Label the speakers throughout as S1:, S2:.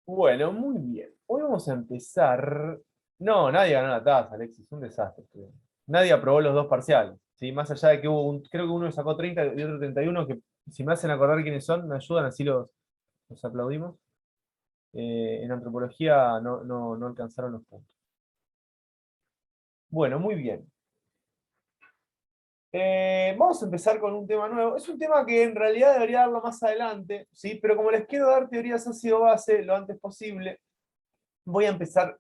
S1: Bueno, muy bien. Hoy vamos a empezar. No, nadie ganó la tasa, Alexis, un desastre. Nadie aprobó los dos parciales. ¿Sí? Más allá de que hubo creo que uno sacó 30 y otro 31, que si me hacen acordar quiénes son, me ayudan, así los aplaudimos. En antropología no alcanzaron los puntos. Bueno, muy bien. Vamos a empezar con un tema nuevo. Es un tema que en realidad debería darlo más adelante, ¿sí? Pero como les quiero dar teorías ácido-base lo antes posible, voy a empezar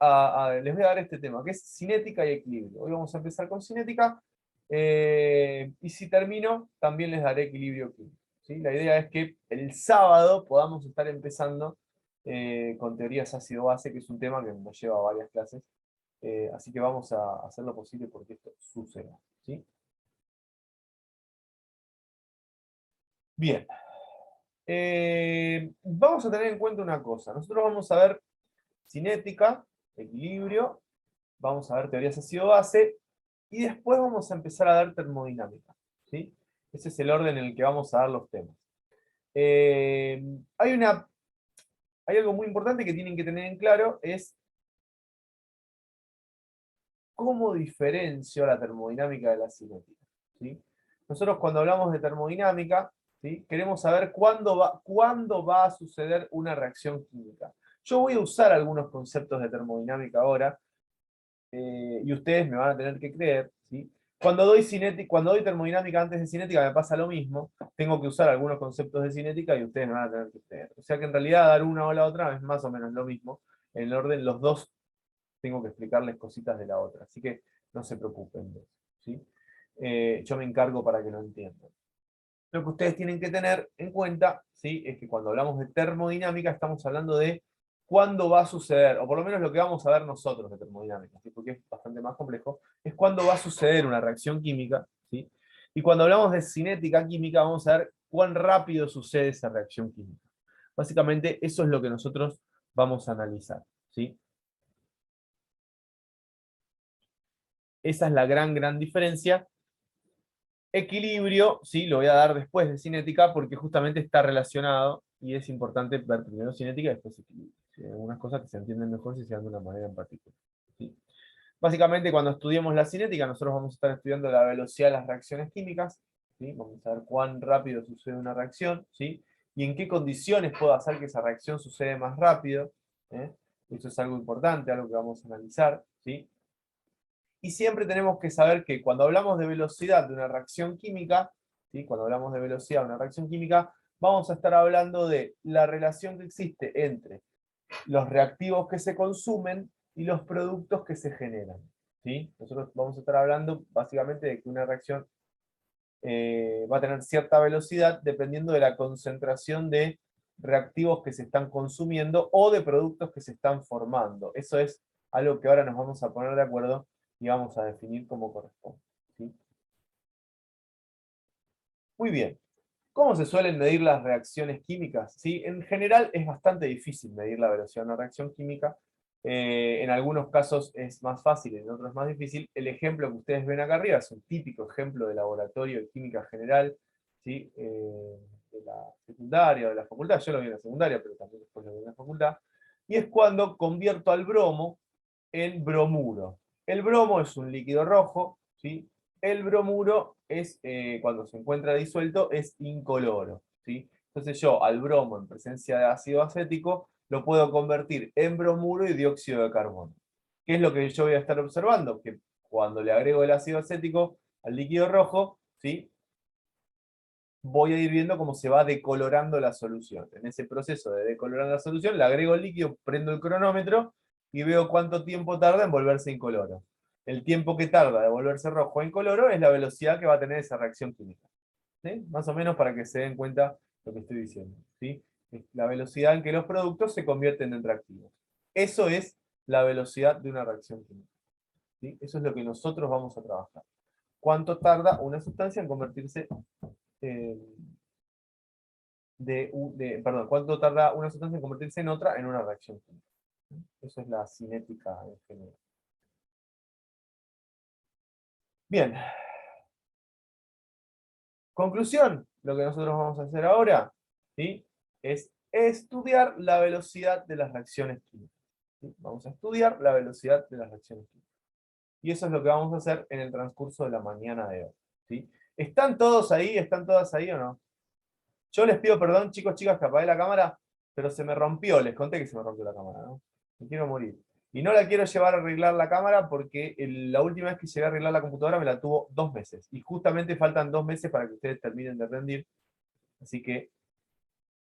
S1: les voy a dar este tema, que es cinética y equilibrio. Hoy vamos a empezar con cinética, y si termino, también les daré equilibrio químico. ¿Sí? La idea es que el sábado podamos estar empezando con teorías ácido-base, que es un tema que nos lleva a varias clases. Así que vamos a hacer lo posible porque esto suceda. ¿Sí? Bien. Vamos a tener en cuenta una cosa. Nosotros vamos a ver cinética, equilibrio, vamos a ver teorías ácido-base, y después vamos a empezar a dar termodinámica. ¿Sí? Ese es el orden en el que vamos a dar los temas. Eh, hay, una, hay algo muy importante que tienen que tener en claro, es cómo diferencio la termodinámica de la cinética. ¿Sí? Nosotros cuando hablamos de termodinámica, ¿sí? Queremos saber cuándo va a suceder una reacción química. Yo voy a usar algunos conceptos de termodinámica ahora, y ustedes me van a tener que creer, ¿sí? Cuando doy termodinámica antes de cinética me pasa lo mismo, tengo que usar algunos conceptos de cinética y ustedes me van a tener que creer. O sea que en realidad dar una o la otra es más o menos lo mismo. En el orden, los dos tengo que explicarles cositas de la otra. Así que no se preocupen de eso, ¿sí? Yo me encargo para que lo entiendan. Lo que ustedes tienen que tener en cuenta, ¿sí? Es que cuando hablamos de termodinámica estamos hablando de cuándo va a suceder, o por lo menos lo que vamos a ver nosotros de termodinámica, ¿sí? Porque es bastante más complejo, es cuándo va a suceder una reacción química, ¿sí? Y cuando hablamos de cinética química vamos a ver cuán rápido sucede esa reacción química. Básicamente eso es lo que nosotros vamos a analizar, ¿sí? Esa es la gran diferencia. Equilibrio, sí, lo voy a dar después de cinética porque justamente está relacionado y es importante ver primero cinética y después equilibrio. ¿Sí? Hay algunas cosas que se entienden mejor si se dan de una manera en particular. ¿Sí? Básicamente, cuando estudiemos la cinética, nosotros vamos a estar estudiando la velocidad de las reacciones químicas. ¿Sí? Vamos a ver cuán rápido sucede una reacción, ¿sí? Y en qué condiciones puedo hacer que esa reacción suceda más rápido. ¿Eh? Eso es algo importante, algo que vamos a analizar. ¿Sí? Y siempre tenemos que saber que cuando hablamos de velocidad de una reacción química, ¿sí? Cuando hablamos de velocidad de una reacción química, vamos a estar hablando de la relación que existe entre los reactivos que se consumen y los productos que se generan. ¿Sí? Nosotros vamos a estar hablando básicamente de que una reacción va a tener cierta velocidad dependiendo de la concentración de reactivos que se están consumiendo o de productos que se están formando. Eso es algo que ahora nos vamos a poner de acuerdo y vamos a definir como corresponde. ¿Sí? Muy bien. ¿Cómo se suelen medir las reacciones químicas? ¿Sí? En general es bastante difícil medir la velocidad de una reacción química. En algunos casos es más fácil, en otros es más difícil. El ejemplo que ustedes ven acá arriba es un típico ejemplo de laboratorio de química general, ¿sí? De la secundaria o de la facultad. Yo lo vi en la secundaria, pero también después lo vi en la facultad. Y es cuando convierto al bromo en bromuro. El bromo es un líquido rojo, ¿sí? El bromuro es, cuando se encuentra disuelto, es incoloro, ¿sí? Entonces yo al bromo en presencia de ácido acético lo puedo convertir en bromuro y dióxido de carbono. ¿Qué es lo que yo voy a estar observando? Que cuando le agrego el ácido acético al líquido rojo, ¿sí? Voy a ir viendo cómo se va decolorando la solución. En ese proceso de decolorar la solución, le agrego el líquido, prendo el cronómetro y veo cuánto tiempo tarda en volverse incoloro. El tiempo que tarda de volverse rojo a incoloro es la velocidad que va a tener esa reacción química. ¿Sí? Más o menos para que se den cuenta lo que estoy diciendo. ¿Sí? Es la velocidad en que los productos se convierten en reactivos. Eso es la velocidad de una reacción química. ¿Sí? Eso es lo que nosotros vamos a trabajar. ¿Cuánto tarda una sustancia en convertirse en perdón, cuánto tarda una sustancia en convertirse en otra en una reacción química? Eso es la cinética en general. Bien, conclusión, lo que nosotros vamos a hacer ahora, ¿sí? Es estudiar la velocidad de las reacciones químicas. ¿Sí? Vamos a estudiar la velocidad de las reacciones químicas. Y eso es lo que vamos a hacer en el transcurso de la mañana de hoy. ¿Sí? ¿Están todos ahí? ¿Están todas ahí o no? Yo les pido perdón, chicos, chicas, que apagué la cámara, pero se me rompió, les conté que se me rompió la cámara, ¿no? Me quiero morir. Y no la quiero llevar a arreglar la cámara porque la última vez que llegué a arreglar la computadora me la tuvo 2 meses. Y justamente faltan 2 meses para que ustedes terminen de rendir. Así que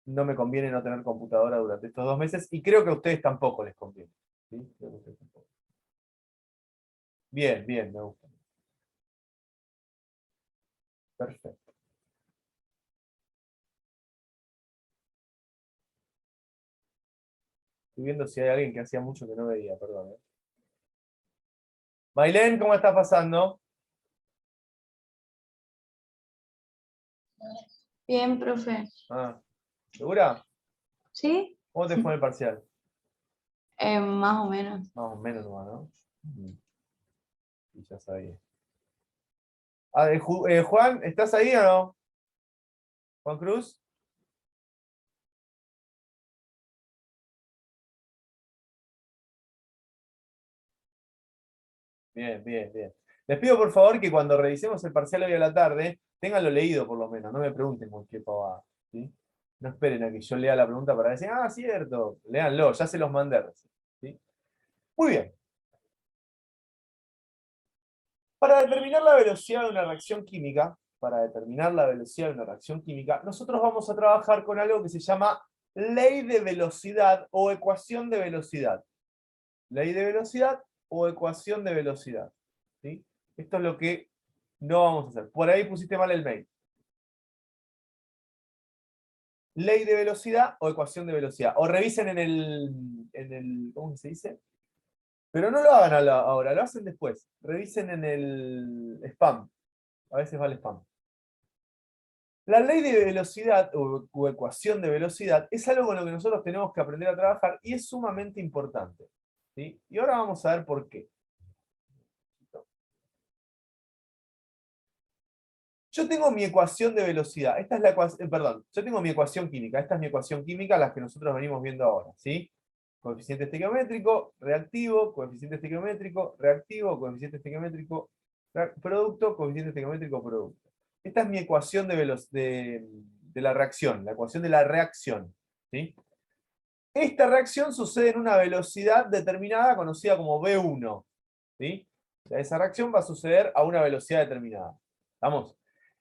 S1: no me conviene no tener computadora durante estos 2 meses. Y creo que a ustedes tampoco les conviene. ¿Sí? Creo que a ustedes tampoco. Bien, bien, me gusta. Perfecto. Estoy viendo si hay alguien que hacía mucho que no veía, perdón. Mailén, ¿cómo estás pasando?
S2: Bien, profe.
S1: Ah, ¿segura?
S2: ¿Sí?
S1: ¿Cómo te fue en el parcial?
S2: Más o menos.
S1: Más o menos nomás, ¿no? Y ya sabía. Juan, ¿estás ahí o no? ¿Juan Cruz? Bien, bien, bien. Les pido por favor que cuando revisemos el parcial hoy a la tarde, ténganlo leído por lo menos, no me pregunten cualquier pavada. ¿Sí? No esperen a que yo lea la pregunta para decir, ah, cierto, léanlo, ya se los mandé. ¿Sí? Muy bien. Para determinar la velocidad de una reacción química, nosotros vamos a trabajar con algo que se llama ley de velocidad o ecuación de velocidad. Ley de velocidad o ecuación de velocidad. ¿Sí? Esto es lo que no vamos a hacer. Por ahí pusiste mal el mail. Ley de velocidad o ecuación de velocidad. O revisen ¿cómo se dice? Pero no lo hagan ahora, lo hacen después. Revisen en el spam. A veces va el spam. La ley de velocidad o ecuación de velocidad es algo con lo que nosotros tenemos que aprender a trabajar y es sumamente importante. ¿Sí? Y ahora vamos a ver por qué. Yo tengo mi ecuación de velocidad. Esta es la ecuación, perdón, yo tengo mi ecuación química. Esta es mi ecuación química, las que nosotros venimos viendo ahora. ¿Sí? Coeficiente estequiométrico, reactivo, coeficiente estequiométrico, reactivo, coeficiente estequiométrico, producto, coeficiente estequiométrico, producto. Esta es mi ecuación de la reacción, la ecuación de la reacción. ¿Sí? Esta reacción sucede en una velocidad determinada conocida como V1. ¿Sí? O sea, esa reacción va a suceder a una velocidad determinada. ¿Vamos?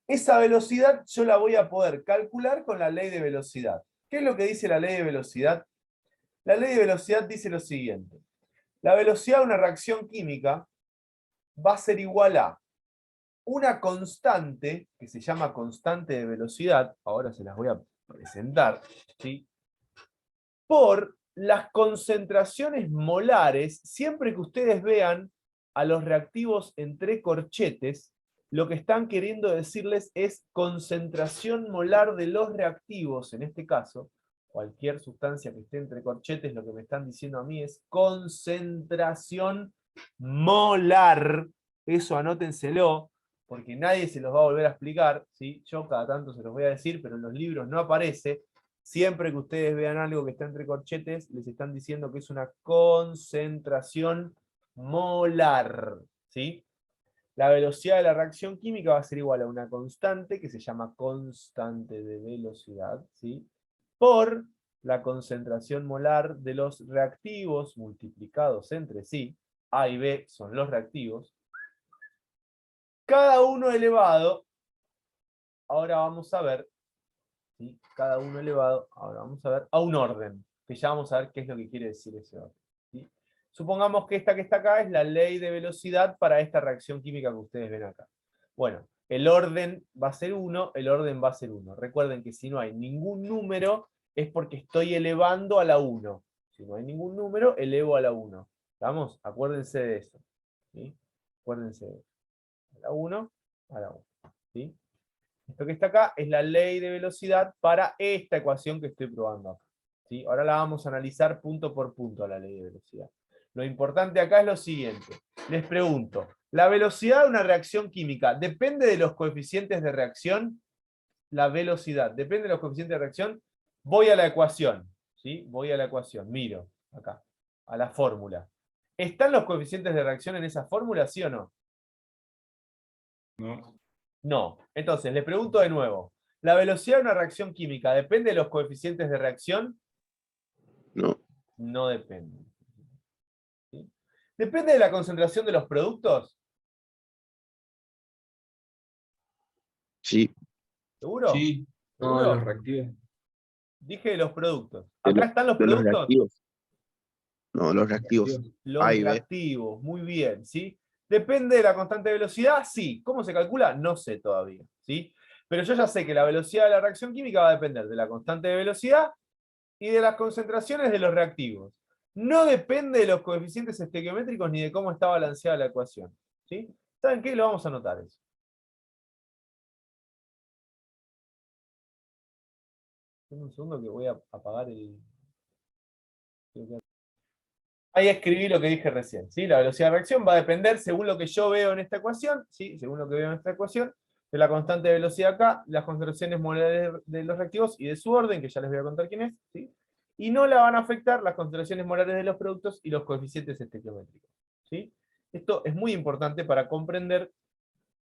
S1: Esa velocidad yo la voy a poder calcular con la ley de velocidad. ¿Qué es lo que dice la ley de velocidad? La ley de velocidad dice lo siguiente. La velocidad de una reacción química va a ser igual a una constante, que se llama constante de velocidad, ahora se las voy a presentar, ¿sí? Por las concentraciones molares, siempre que ustedes vean a los reactivos entre corchetes, lo que están queriendo decirles es concentración molar de los reactivos, en este caso, cualquier sustancia que esté entre corchetes, lo que me están diciendo a mí es concentración molar. Eso anótenselo, porque nadie se los va a volver a explicar, ¿sí? Yo cada tanto se los voy a decir, pero en los libros no aparece. Siempre que ustedes vean algo que está entre corchetes, les están diciendo que es una concentración molar. ¿Sí? La velocidad de la reacción química va a ser igual a una constante que se llama constante de velocidad, ¿sí? Por la concentración molar de los reactivos multiplicados entre sí. A y B son los reactivos. Cada uno elevado, ahora vamos a ver, ¿sí? Cada uno elevado, ahora vamos a ver, a un orden, que ya vamos a ver qué es lo que quiere decir ese orden. ¿Sí? Supongamos que esta que está acá es la ley de velocidad para esta reacción química que ustedes ven acá. Bueno, el orden va a ser 1, el orden va a ser 1. Recuerden que si no hay ningún número, es porque estoy elevando a la 1. Si no hay ningún número, elevo a la 1. ¿Vamos? Acuérdense de eso. ¿Sí? Acuérdense de eso. A la 1, a la 1. ¿Sí? Esto que está acá es la ley de velocidad para esta ecuación que estoy probando acá. ¿Sí? Ahora la vamos a analizar punto por punto a la ley de velocidad. Lo importante acá es lo siguiente. Les pregunto, ¿la velocidad de una reacción química depende de los coeficientes de reacción? La velocidad, ¿depende de los coeficientes de reacción? Voy a la ecuación, ¿sí? Voy a la ecuación, miro acá, a la fórmula. ¿Están los coeficientes de reacción en esa fórmula, sí o no?
S3: No.
S1: No. Entonces, le pregunto de nuevo. ¿La velocidad de una reacción química depende de los coeficientes de reacción?
S4: No.
S1: No depende. ¿Sí? ¿Depende de la concentración de los productos?
S4: Sí.
S1: ¿Seguro?
S3: Sí. No,
S1: ¿Seguro?
S3: los reactivos.
S1: Dije de los productos.
S4: De
S1: ¿Acá
S4: los,
S1: están los
S4: de los
S1: productos?
S4: reactivos. No, los reactivos.
S1: Los
S4: A y B.
S1: reactivos, muy bien, ¿sí? ¿Depende de la constante de velocidad? Sí. ¿Cómo se calcula? No sé todavía, ¿sí? Pero yo ya sé que la velocidad de la reacción química va a depender de la constante de velocidad y de las concentraciones de los reactivos. No depende de los coeficientes estequiométricos ni de cómo está balanceada la ecuación, ¿sí? ¿Saben qué? Lo vamos a anotar eso. Un segundo que voy a apagar el... Ahí escribí lo que dije recién, ¿sí? La velocidad de reacción va a depender, según lo que yo veo en esta ecuación, ¿sí? Según lo que veo en esta ecuación, de la constante de velocidad acá, las concentraciones molares de los reactivos y de su orden, que ya les voy a contar quién es, ¿sí? Y no la van a afectar las concentraciones molares de los productos y los coeficientes estequiométricos, ¿sí? Esto es muy importante para comprender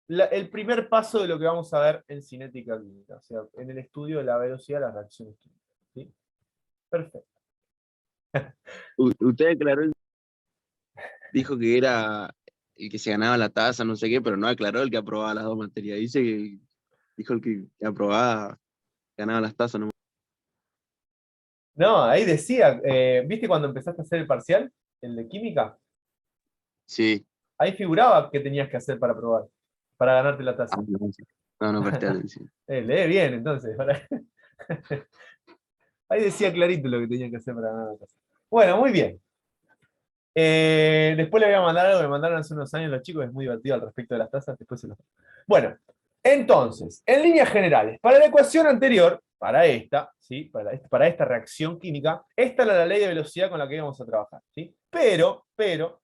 S1: el primer paso de lo que vamos a ver en cinética química, o sea, en el estudio de la velocidad de las reacciones químicas, ¿sí? Perfecto.
S4: Usted aclaró, dijo que era el que se ganaba la tasa, no sé qué, pero no aclaró el que aprobaba las dos materias. Dijo el que aprobaba ganaba las tasas, ¿no?
S1: No, ahí decía, ¿viste cuando empezaste a hacer el parcial? El de química.
S4: Sí.
S1: Ahí figuraba qué tenías que hacer para probar, para ganarte la tasa.
S4: No, sí. No presté atención.
S1: Lee bien, entonces. Ahí decía clarito lo que tenías que hacer para ganar la tasa. Bueno, muy bien. Después le voy a mandar algo que me mandaron hace unos años los chicos, es muy divertido al respecto de las tasas, después se los... Bueno, entonces, en líneas generales, para la ecuación anterior, para esta, ¿sí? Para esta reacción química, esta era la ley de velocidad con la que íbamos a trabajar, ¿sí? Pero,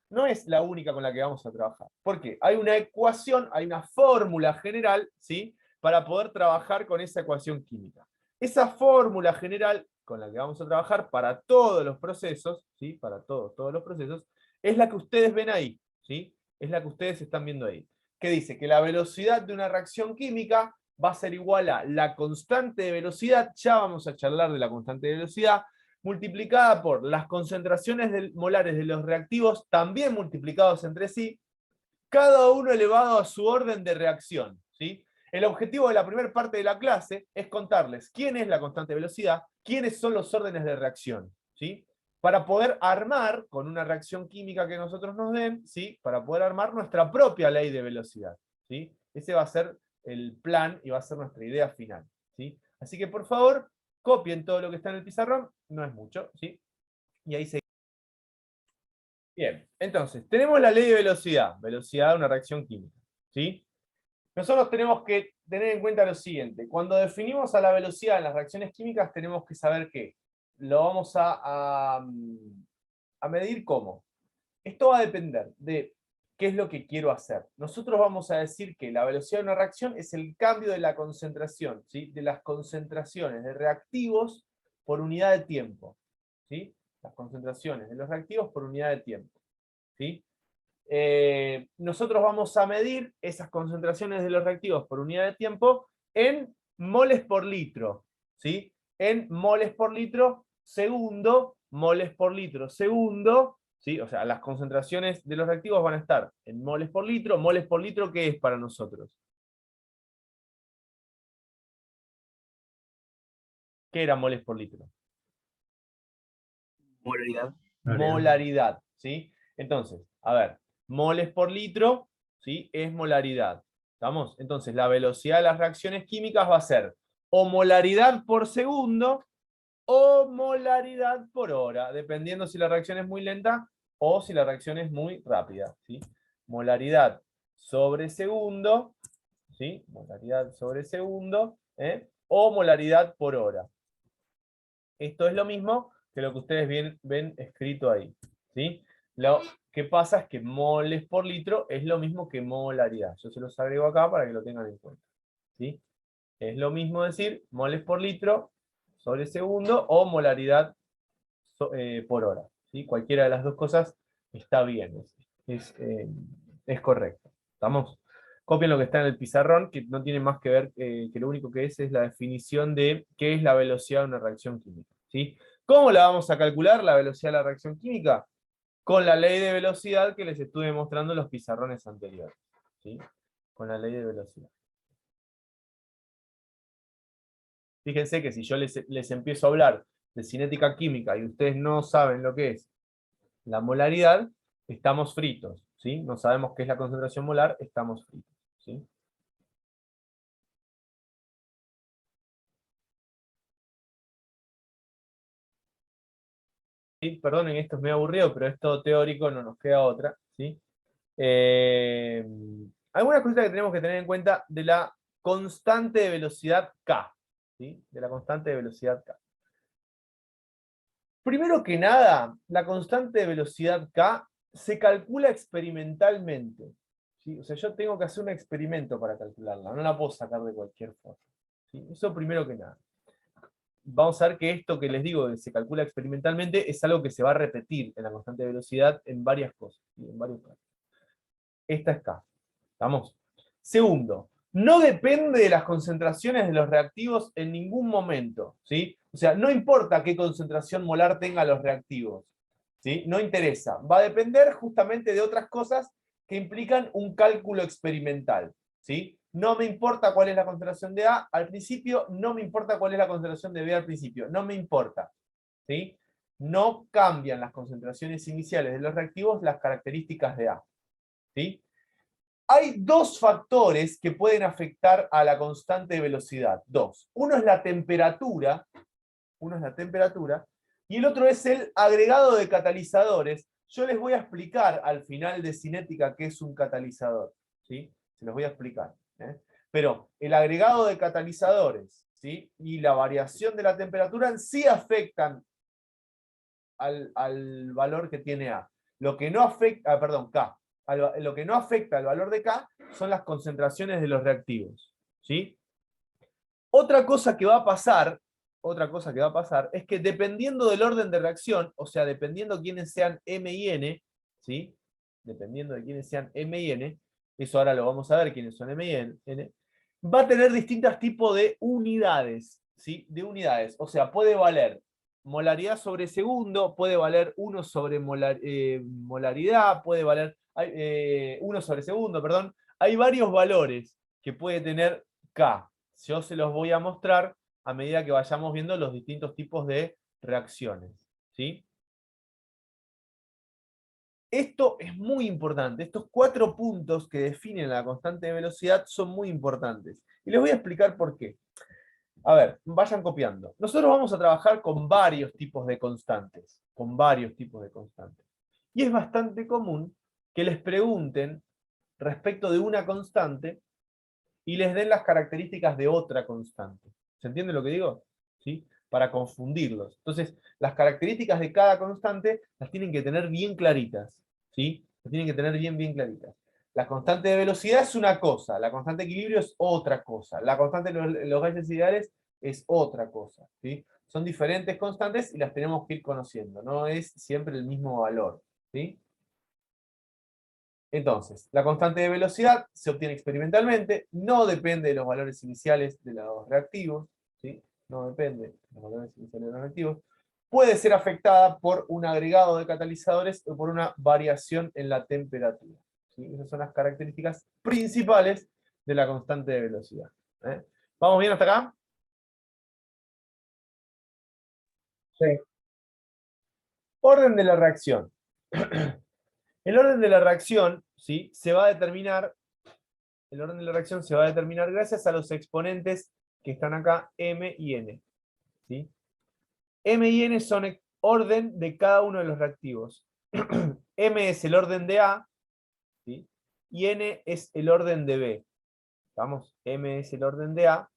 S1: no es la única con la que vamos a trabajar. ¿Por qué? Hay una ecuación, hay una fórmula general, ¿sí? Para poder trabajar con esa ecuación química. Esa fórmula general con la que vamos a trabajar para todos los procesos, ¿sí? Para todos los procesos, es la que ustedes ven ahí, ¿sí? Es la que ustedes están viendo ahí. Que dice que la velocidad de una reacción química va a ser igual a la constante de velocidad, ya vamos a charlar de la constante de velocidad, multiplicada por las concentraciones molares de los reactivos, también multiplicados entre sí, cada uno elevado a su orden de reacción, ¿sí? El objetivo de la primera parte de la clase es contarles quién es la constante de velocidad, quiénes son los órdenes de reacción, ¿sí? Para poder armar, con una reacción química que nosotros nos den, ¿sí? Para poder armar nuestra propia ley de velocidad, ¿sí? Ese va a ser el plan y va a ser nuestra idea final, ¿sí? Así que, por favor, copien todo lo que está en el pizarrón, no es mucho, ¿sí? Y ahí se... Bien, entonces, tenemos la ley de velocidad, velocidad de una reacción química, ¿sí? Nosotros tenemos que tener en cuenta lo siguiente. Cuando definimos a la velocidad en las reacciones químicas, tenemos que saber que lo vamos a medir ¿cómo? Esto va a depender de qué es lo que quiero hacer. Nosotros vamos a decir que la velocidad de una reacción es el cambio de la concentración, ¿sí? De las concentraciones de reactivos por unidad de tiempo, ¿sí? Las concentraciones de los reactivos por unidad de tiempo, ¿sí? Nosotros vamos a medir esas concentraciones de los reactivos por unidad de tiempo en moles por litro, ¿sí? En moles por litro segundo, moles por litro segundo, ¿sí? O sea, las concentraciones de los reactivos van a estar en moles por litro, ¿qué es para nosotros? ¿Qué era moles por litro?
S4: Polaridad.
S1: Molaridad, ¿sí? Entonces, a ver, moles por litro, ¿sí? Es molaridad. ¿Estamos? Entonces, la velocidad de las reacciones químicas va a ser o molaridad por segundo o molaridad por hora, dependiendo si la reacción es muy lenta o si la reacción es muy rápida, ¿sí? Molaridad sobre segundo, ¿sí? Molaridad sobre segundo, o molaridad por hora. Esto es lo mismo que lo que ustedes ven escrito ahí, ¿sí? Lo que pasa es que moles por litro es lo mismo que molaridad. Yo se los agrego acá para que lo tengan en cuenta, ¿sí? Es lo mismo decir moles por litro sobre segundo o molaridad por hora. ¿Sí? Cualquiera de las dos cosas está bien, es correcto. ¿Estamos? Copien lo que está en el pizarrón, que no tiene más que ver, que lo único que es la definición de qué es la velocidad de una reacción química. ¿Sí? ¿Cómo la vamos a calcular, la velocidad de la reacción química? Con la ley de velocidad que les estuve mostrando en los pizarrones anteriores. ¿Sí? Con la ley de velocidad. Fíjense que si yo les empiezo a hablar de cinética química y ustedes no saben lo que es la molaridad, estamos fritos. ¿Sí? No sabemos qué es la concentración molar, estamos fritos. ¿Sí? ¿Sí? Perdonen, esto es medio aburrido, pero es todo teórico, no nos queda otra. ¿Sí? Eh, Algunas cositas que tenemos que tener en cuenta de la constante de velocidad K. ¿Sí? De la constante de velocidad K. Primero que nada, la constante de velocidad K se calcula experimentalmente. ¿Sí? O sea, yo tengo que hacer un experimento para calcularla, no la puedo sacar de cualquier forma. ¿Sí? Eso primero que nada. Vamos a ver que esto que les digo, que se calcula experimentalmente, es algo que se va a repetir en la constante de velocidad en varias cosas, ¿sí? En varios casos. Esta es K. ¿Estamos? Segundo, no depende de las concentraciones de los reactivos en ningún momento. ¿Sí? O sea, no importa qué concentración molar tengan los reactivos. ¿Sí? No interesa. Va a depender justamente de otras cosas que implican un cálculo experimental. ¿Sí? No me importa cuál es la concentración de A al principio, no me importa cuál es la concentración de B al principio, no me importa. ¿Sí? No cambian las concentraciones iniciales de los reactivos las características de A. ¿Sí? Hay dos factores que pueden afectar a la constante de velocidad. Dos. Uno es la temperatura, y el otro es el agregado de catalizadores. Yo les voy a explicar al final de cinética qué es un catalizador. ¿Sí? Se los voy a explicar. Pero el agregado de catalizadores, ¿sí? Y la variación de la temperatura sí afectan al valor que tiene A. Lo que no afecta, perdón, K. Lo que no afecta al valor de K son las concentraciones de los reactivos. ¿Sí? Otra cosa que va a pasar es que dependiendo del orden de reacción, o sea, dependiendo quiénes sean M y N, ¿sí? Dependiendo de quiénes sean M y N, eso ahora lo vamos a ver quiénes son M y N, va a tener distintos tipos de unidades, ¿sí? De unidades, o sea, puede valer molaridad sobre segundo, puede valer 1 sobre molaridad, puede valer 1 sobre segundo, perdón. Hay varios valores que puede tener K. Yo se los voy a mostrar a medida que vayamos viendo los distintos tipos de reacciones. ¿Sí? Esto es muy importante. Estos 4 puntos que definen la constante de velocidad son muy importantes. Y les voy a explicar por qué. A ver, vayan copiando. Nosotros vamos a trabajar con varios tipos de constantes. Con varios tipos de constantes. Y es bastante común que les pregunten respecto de una constante y les den las características de otra constante. ¿Se entiende lo que digo? ¿Sí? Para confundirlos. Entonces, las características de cada constante las tienen que tener bien claritas. ¿Sí? Las tienen que tener bien claritas. La constante de velocidad es una cosa, la constante de equilibrio es otra cosa, la constante de los gases ideales es otra cosa. ¿Sí? Son diferentes constantes y las tenemos que ir conociendo, no es siempre el mismo valor. ¿Sí? Entonces, la constante de velocidad se obtiene experimentalmente, no depende de los valores iniciales de los reactivos, ¿sí? No depende de los valores iniciales de los reactivos. Puede ser afectada por un agregado de catalizadores o por una variación en la temperatura. ¿Sí? Esas son las características principales de la constante de velocidad. ¿Vamos bien hasta acá? Sí. Orden de la reacción. El orden de la reacción, ¿sí? El orden de la reacción se va a determinar gracias a los exponentes que están acá, M y N. ¿Sí? M y N son orden de cada uno de los reactivos. M es el orden de A, ¿sí? Y N es el orden de B. ¿Vamos? M es el orden de A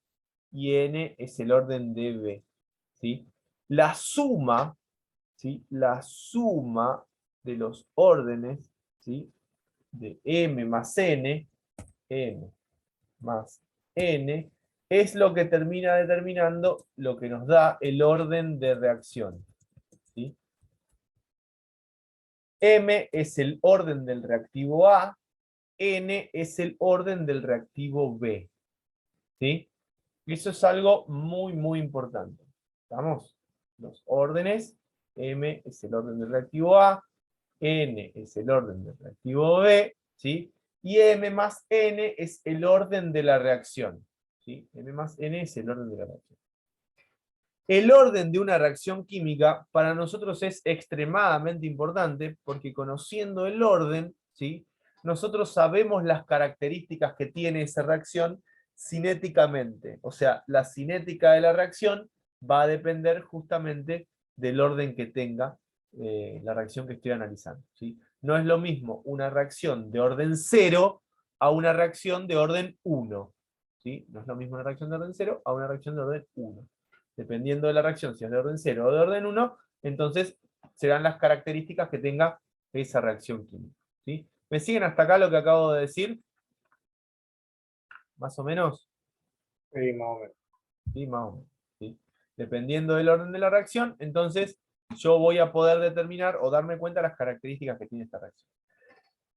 S1: y N es el orden de B. ¿Sí? La suma, ¿sí? La suma de los órdenes, ¿sí? De M más N más N, es lo que termina determinando lo que nos da el orden de reacción. ¿Sí? M es el orden del reactivo A, N es el orden del reactivo B. ¿Sí? Eso es algo muy, muy importante. ¿Estamos? Los órdenes, M es el orden del reactivo A, N es el orden del reactivo B, ¿sí? Y M más N es el orden de la reacción. ¿Sí? M más N es el orden de la reacción. El orden de una reacción química para nosotros es extremadamente importante porque conociendo el orden, ¿sí? Nosotros sabemos las características que tiene esa reacción cinéticamente. O sea, la cinética de la reacción va a depender justamente del orden que tenga la reacción que estoy analizando. ¿Sí? No es lo mismo una reacción de orden 0 a una reacción de orden 1. ¿Sí? No es lo mismo una reacción de orden 0 a una reacción de orden 1. Dependiendo de la reacción, si es de orden 0 o de orden 1, entonces serán las características que tenga esa reacción química. ¿Sí? ¿Me siguen hasta acá lo que acabo de decir? ¿Más o menos?
S3: Sí, más o menos.
S1: Sí, más o menos. ¿Sí? Dependiendo del orden de la reacción, entonces yo voy a poder determinar o darme cuenta de las características que tiene esta reacción.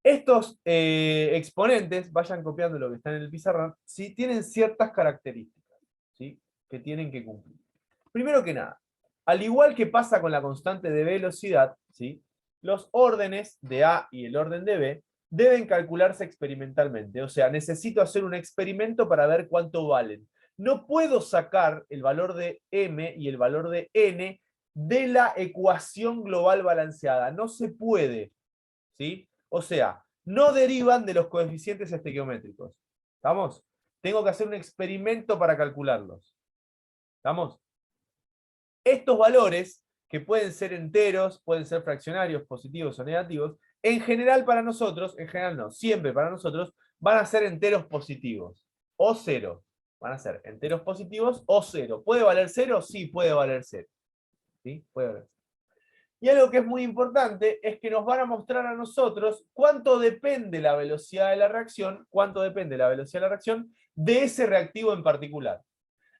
S1: Estos exponentes, vayan copiando lo que está en el pizarrón, ¿sí? Tienen ciertas características, ¿sí? Que tienen que cumplir. Primero que nada, al igual que pasa con la constante de velocidad, ¿sí? Los órdenes de A y el orden de B deben calcularse experimentalmente. O sea, necesito hacer un experimento para ver cuánto valen. No puedo sacar el valor de M y el valor de N de la ecuación global balanceada. No se puede, ¿sí? O sea, no derivan de los coeficientes estequiométricos. ¿Estamos? Tengo que hacer un experimento para calcularlos. ¿Estamos? Estos valores, que pueden ser enteros, pueden ser fraccionarios, positivos o negativos, en general para nosotros, en general no, siempre para nosotros, van a ser enteros positivos o cero. Van a ser enteros positivos o cero. ¿Puede valer cero? Sí, puede valer cero. ¿Sí? Puede valer cero. Y algo que es muy importante es que nos van a mostrar a nosotros cuánto depende la velocidad de la reacción, cuánto depende la velocidad de la reacción de ese reactivo en particular.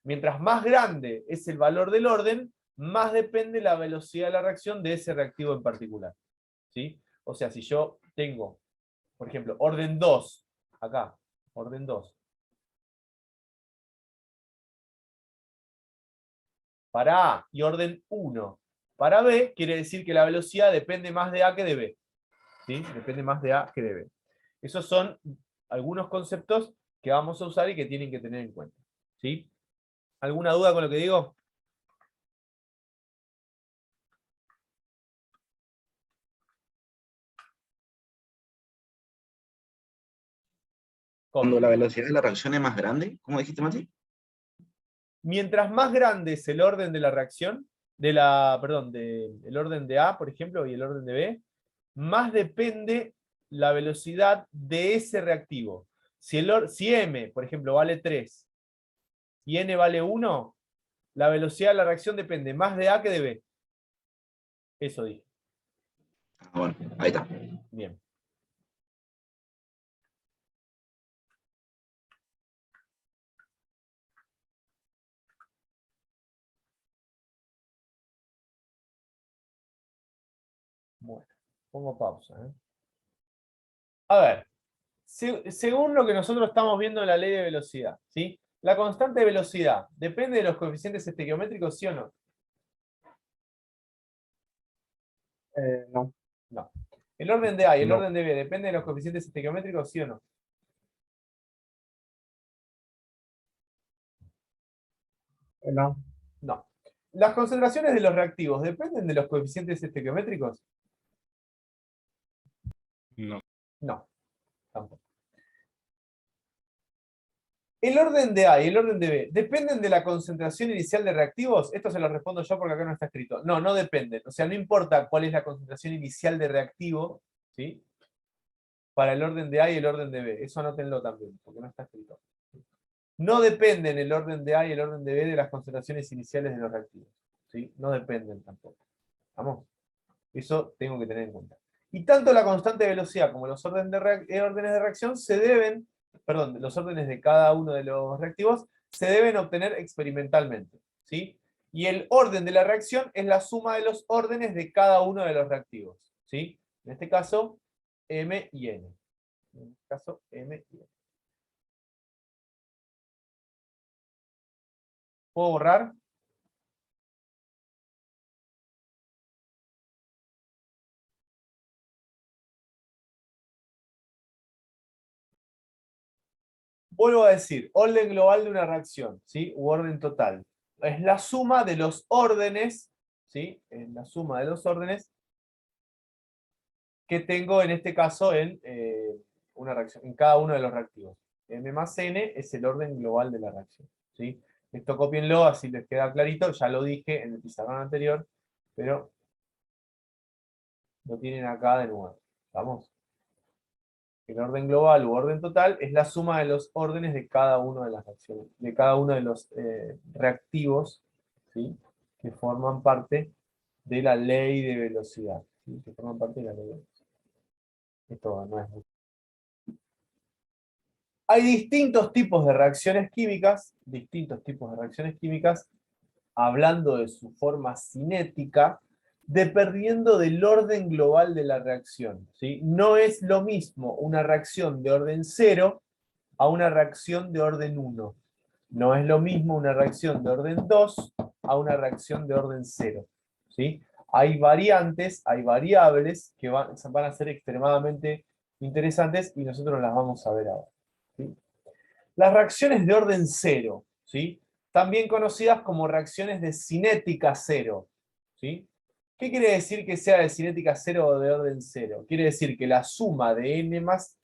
S1: Mientras más grande es el valor del orden, más depende la velocidad de la reacción de ese reactivo en particular. ¿Sí? O sea, si yo tengo, por ejemplo, orden 2, acá, orden 2, para A y orden 1 para B, quiere decir que la velocidad depende más de A que de B. ¿Sí? Depende más de A que de B. Esos son algunos conceptos que vamos a usar y que tienen que tener en cuenta. ¿Sí? ¿Alguna duda con lo que digo?
S3: Cuando la velocidad de la reacción es más grande, ¿cómo dijiste, Mati?
S1: Mientras más grande es el orden de la reacción, el orden de A, por ejemplo, y el orden de B, más depende la velocidad de ese reactivo. Si M, por ejemplo, vale 3 y N vale 1, la velocidad de la reacción depende más de A que de B. Eso dije.
S3: Ah, bueno, ahí está.
S1: Bien. Bueno, pongo pausa. A ver, según lo que nosotros estamos viendo en la ley de velocidad, ¿sí? La constante de velocidad, ¿depende de los coeficientes estequiométricos, sí o no?
S3: No.
S1: No. ¿El orden de A y el
S3: No.
S1: orden de B depende de los coeficientes estequiométricos, sí o no?
S3: No.
S1: No. ¿Las concentraciones de los reactivos dependen de los coeficientes estequiométricos?
S3: No.
S1: No, tampoco. ¿El orden de A y el orden de B dependen de la concentración inicial de reactivos? Esto se lo respondo yo porque acá no está escrito. No, no dependen. O sea, no importa cuál es la concentración inicial de reactivo, ¿sí? Para el orden de A y el orden de B. Eso anótenlo también, porque no está escrito. No dependen el orden de A y el orden de B de las concentraciones iniciales de los reactivos. ¿Sí? No dependen tampoco. ¿Vamos? Eso tengo que tener en cuenta. Y tanto la constante de velocidad como los órdenes de reacción se deben, perdón, los órdenes de cada uno de los reactivos se deben obtener experimentalmente, ¿sí? Y el orden de la reacción es la suma de los órdenes de cada uno de los reactivos, ¿sí? En este caso, M y N. En este caso, M y N. ¿Puedo borrar? Vuelvo a decir, orden global de una reacción, ¿sí? U orden total. Es la suma de los órdenes, ¿sí? Es la suma de los órdenes que tengo en este caso en una reacción, en cada uno de los reactivos. M más N es el orden global de la reacción, ¿sí? Esto cópienlo, así les queda clarito. Ya lo dije en el pizarrón anterior, pero lo tienen acá de nuevo. ¿Vamos? El orden global u orden total es la suma de los órdenes de cada una de las reacciones, de cada uno de los reactivos, ¿sí? Que forman parte de la ley de velocidad, ¿sí? Que forman parte de la ley de velocidad. Esto no es mucho. Hay distintos tipos de reacciones químicas, hablando de su forma cinética, dependiendo del orden global de la reacción, ¿sí? No es lo mismo una reacción de orden 0 a una reacción de orden 1. No es lo mismo una reacción de orden 2 a una reacción de orden 0, ¿sí? Hay variantes, hay variables que van a ser extremadamente interesantes y nosotros las vamos a ver ahora, ¿sí? Las reacciones de orden 0, ¿sí? También conocidas como reacciones de cinética 0, ¿sí? ¿Qué quiere decir que sea de cinética 0 o de orden 0? Quiere decir que la suma de n más,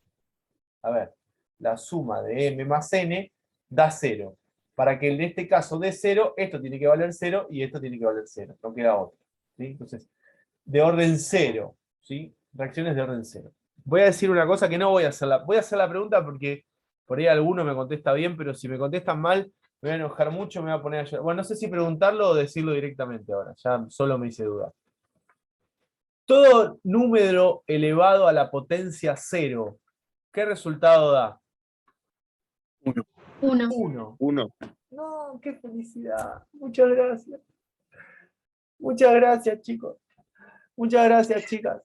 S1: la suma de m más n da 0. Para que en este caso dé 0, esto tiene que valer 0 y esto tiene que valer 0. No queda otro, ¿sí? Entonces, de orden 0, ¿sí? Reacciones de orden 0. Voy a decir una cosa que no voy a hacer. Voy a hacer la pregunta porque por ahí alguno me contesta bien, pero si me contestan mal, me voy a enojar mucho, me voy a poner a llorar. Bueno, no sé si preguntarlo o decirlo directamente ahora. Ya solo me hice duda. Todo número elevado a la potencia 0, ¿qué resultado da?
S2: 1.
S1: 1.
S4: 1.
S1: No, qué felicidad. Muchas gracias. Muchas gracias, chicos. Muchas gracias, chicas.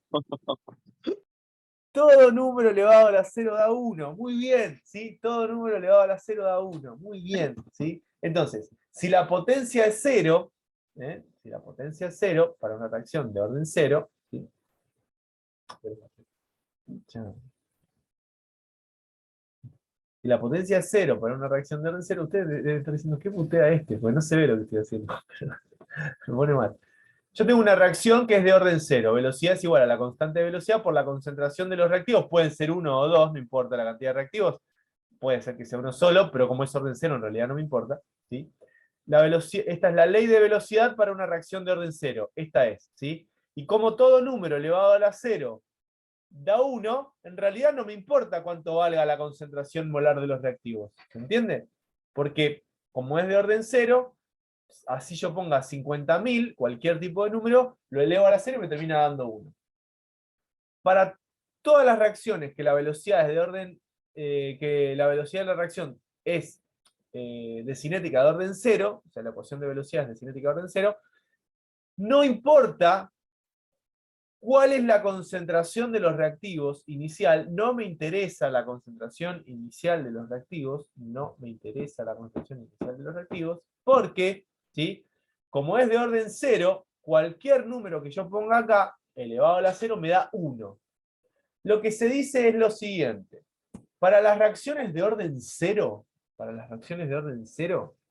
S1: Todo número elevado a la 0 da 1. Muy bien, ¿sí? Todo número elevado a la 0 da 1. Muy bien, ¿sí? Entonces, si la potencia es 0, si la potencia es 0, para una reacción de orden 0, ¿sí? Si la potencia es 0 para una reacción de orden 0, ustedes deben estar diciendo, ¿qué putea este? Porque no se ve lo que estoy haciendo. Me pone mal. Yo tengo una reacción que es de orden 0. Velocidad es igual a la constante de velocidad por la concentración de los reactivos. Pueden ser 1 o 2, no importa la cantidad de reactivos. Puede ser que sea uno solo, pero como es orden 0, en realidad no me importa, ¿sí? Esta es la ley de velocidad para una reacción de orden 0. Esta es, ¿sí? Y como todo número elevado a la 0 da 1, en realidad no me importa cuánto valga la concentración molar de los reactivos. ¿Se entiende? Porque como es de orden 0, así yo ponga 50.000, cualquier tipo de número, lo elevo a la 0 y me termina dando 1. Para todas las reacciones que la velocidad es de orden, que la velocidad de la reacción es de cinética de orden 0, o sea, la ecuación de velocidad es de cinética de orden 0, no importa cuál es la concentración de los reactivos inicial, no me interesa la concentración inicial de los reactivos, porque, ¿sí? Como es de orden 0, cualquier número que yo ponga acá, elevado a la 0, me da 1. Lo que se dice es lo siguiente. Para las reacciones de orden 0,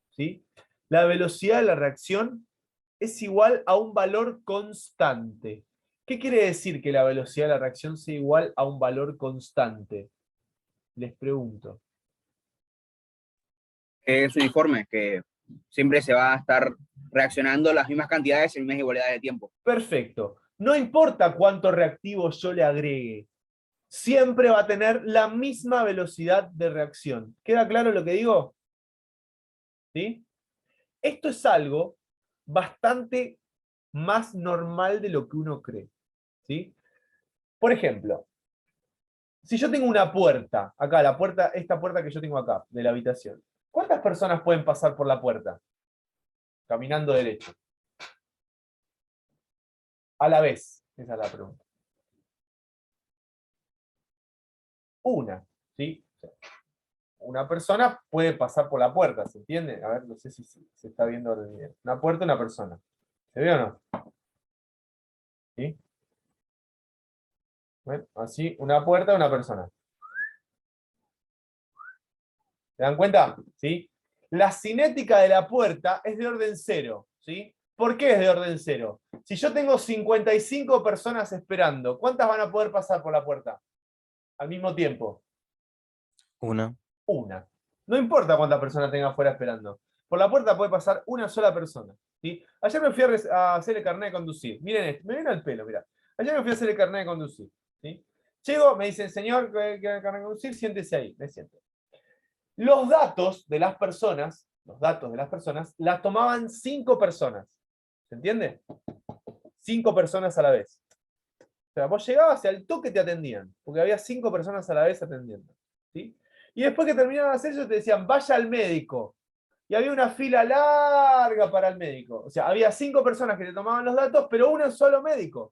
S1: ¿sí? La velocidad de la reacción es igual a un valor constante. ¿Qué quiere decir que la velocidad de la reacción sea igual a un valor constante? Les pregunto.
S5: Es uniforme, que siempre se va a estar reaccionando las mismas cantidades en mismas igualdades de tiempo.
S1: Perfecto. No importa cuántos reactivos yo le agregue, siempre va a tener la misma velocidad de reacción. ¿Queda claro lo que digo? ¿Sí? Esto es algo bastante más normal de lo que uno cree, ¿sí? Por ejemplo, si yo tengo una puerta, acá, esta puerta que yo tengo acá, de la habitación, ¿Cuántas personas pueden pasar por la puerta? Caminando derecho. A la vez. Esa es la pregunta. Una, ¿sí? Una persona puede pasar por la puerta, ¿se entiende? A ver, no sé si se está viendo bien. Una puerta, una persona. ¿Se ve o no? ¿Sí? Bueno, así, una puerta, una persona. ¿Se dan cuenta? ¿Sí? La cinética de la puerta es de orden 0, ¿sí? ¿Por qué es de orden 0? Si yo tengo 55 personas esperando, ¿cuántas van a poder pasar por la puerta al mismo tiempo?
S6: Una.
S1: Una. No importa cuántas personas tenga afuera esperando. Por la puerta puede pasar una sola persona, ¿sí? Ayer me fui a hacer el carnet de conducir. Miren esto, me viene al pelo, mirá. Ayer me fui a hacer el carnet de conducir, ¿sí? Llego, me dicen, señor, que el carnet de conducir, siéntese ahí. Me siento. Los datos de las personas, las tomaban 5 personas. ¿Se entiende? 5 personas a la vez. O sea, vos llegabas y al toque te atendían, porque había 5 personas a la vez atendiendo, ¿sí? Y después que terminaban de hacer eso, te decían, vaya al médico. Y había una fila larga para el médico. O sea, había 5 personas que te tomaban los datos, pero un solo médico,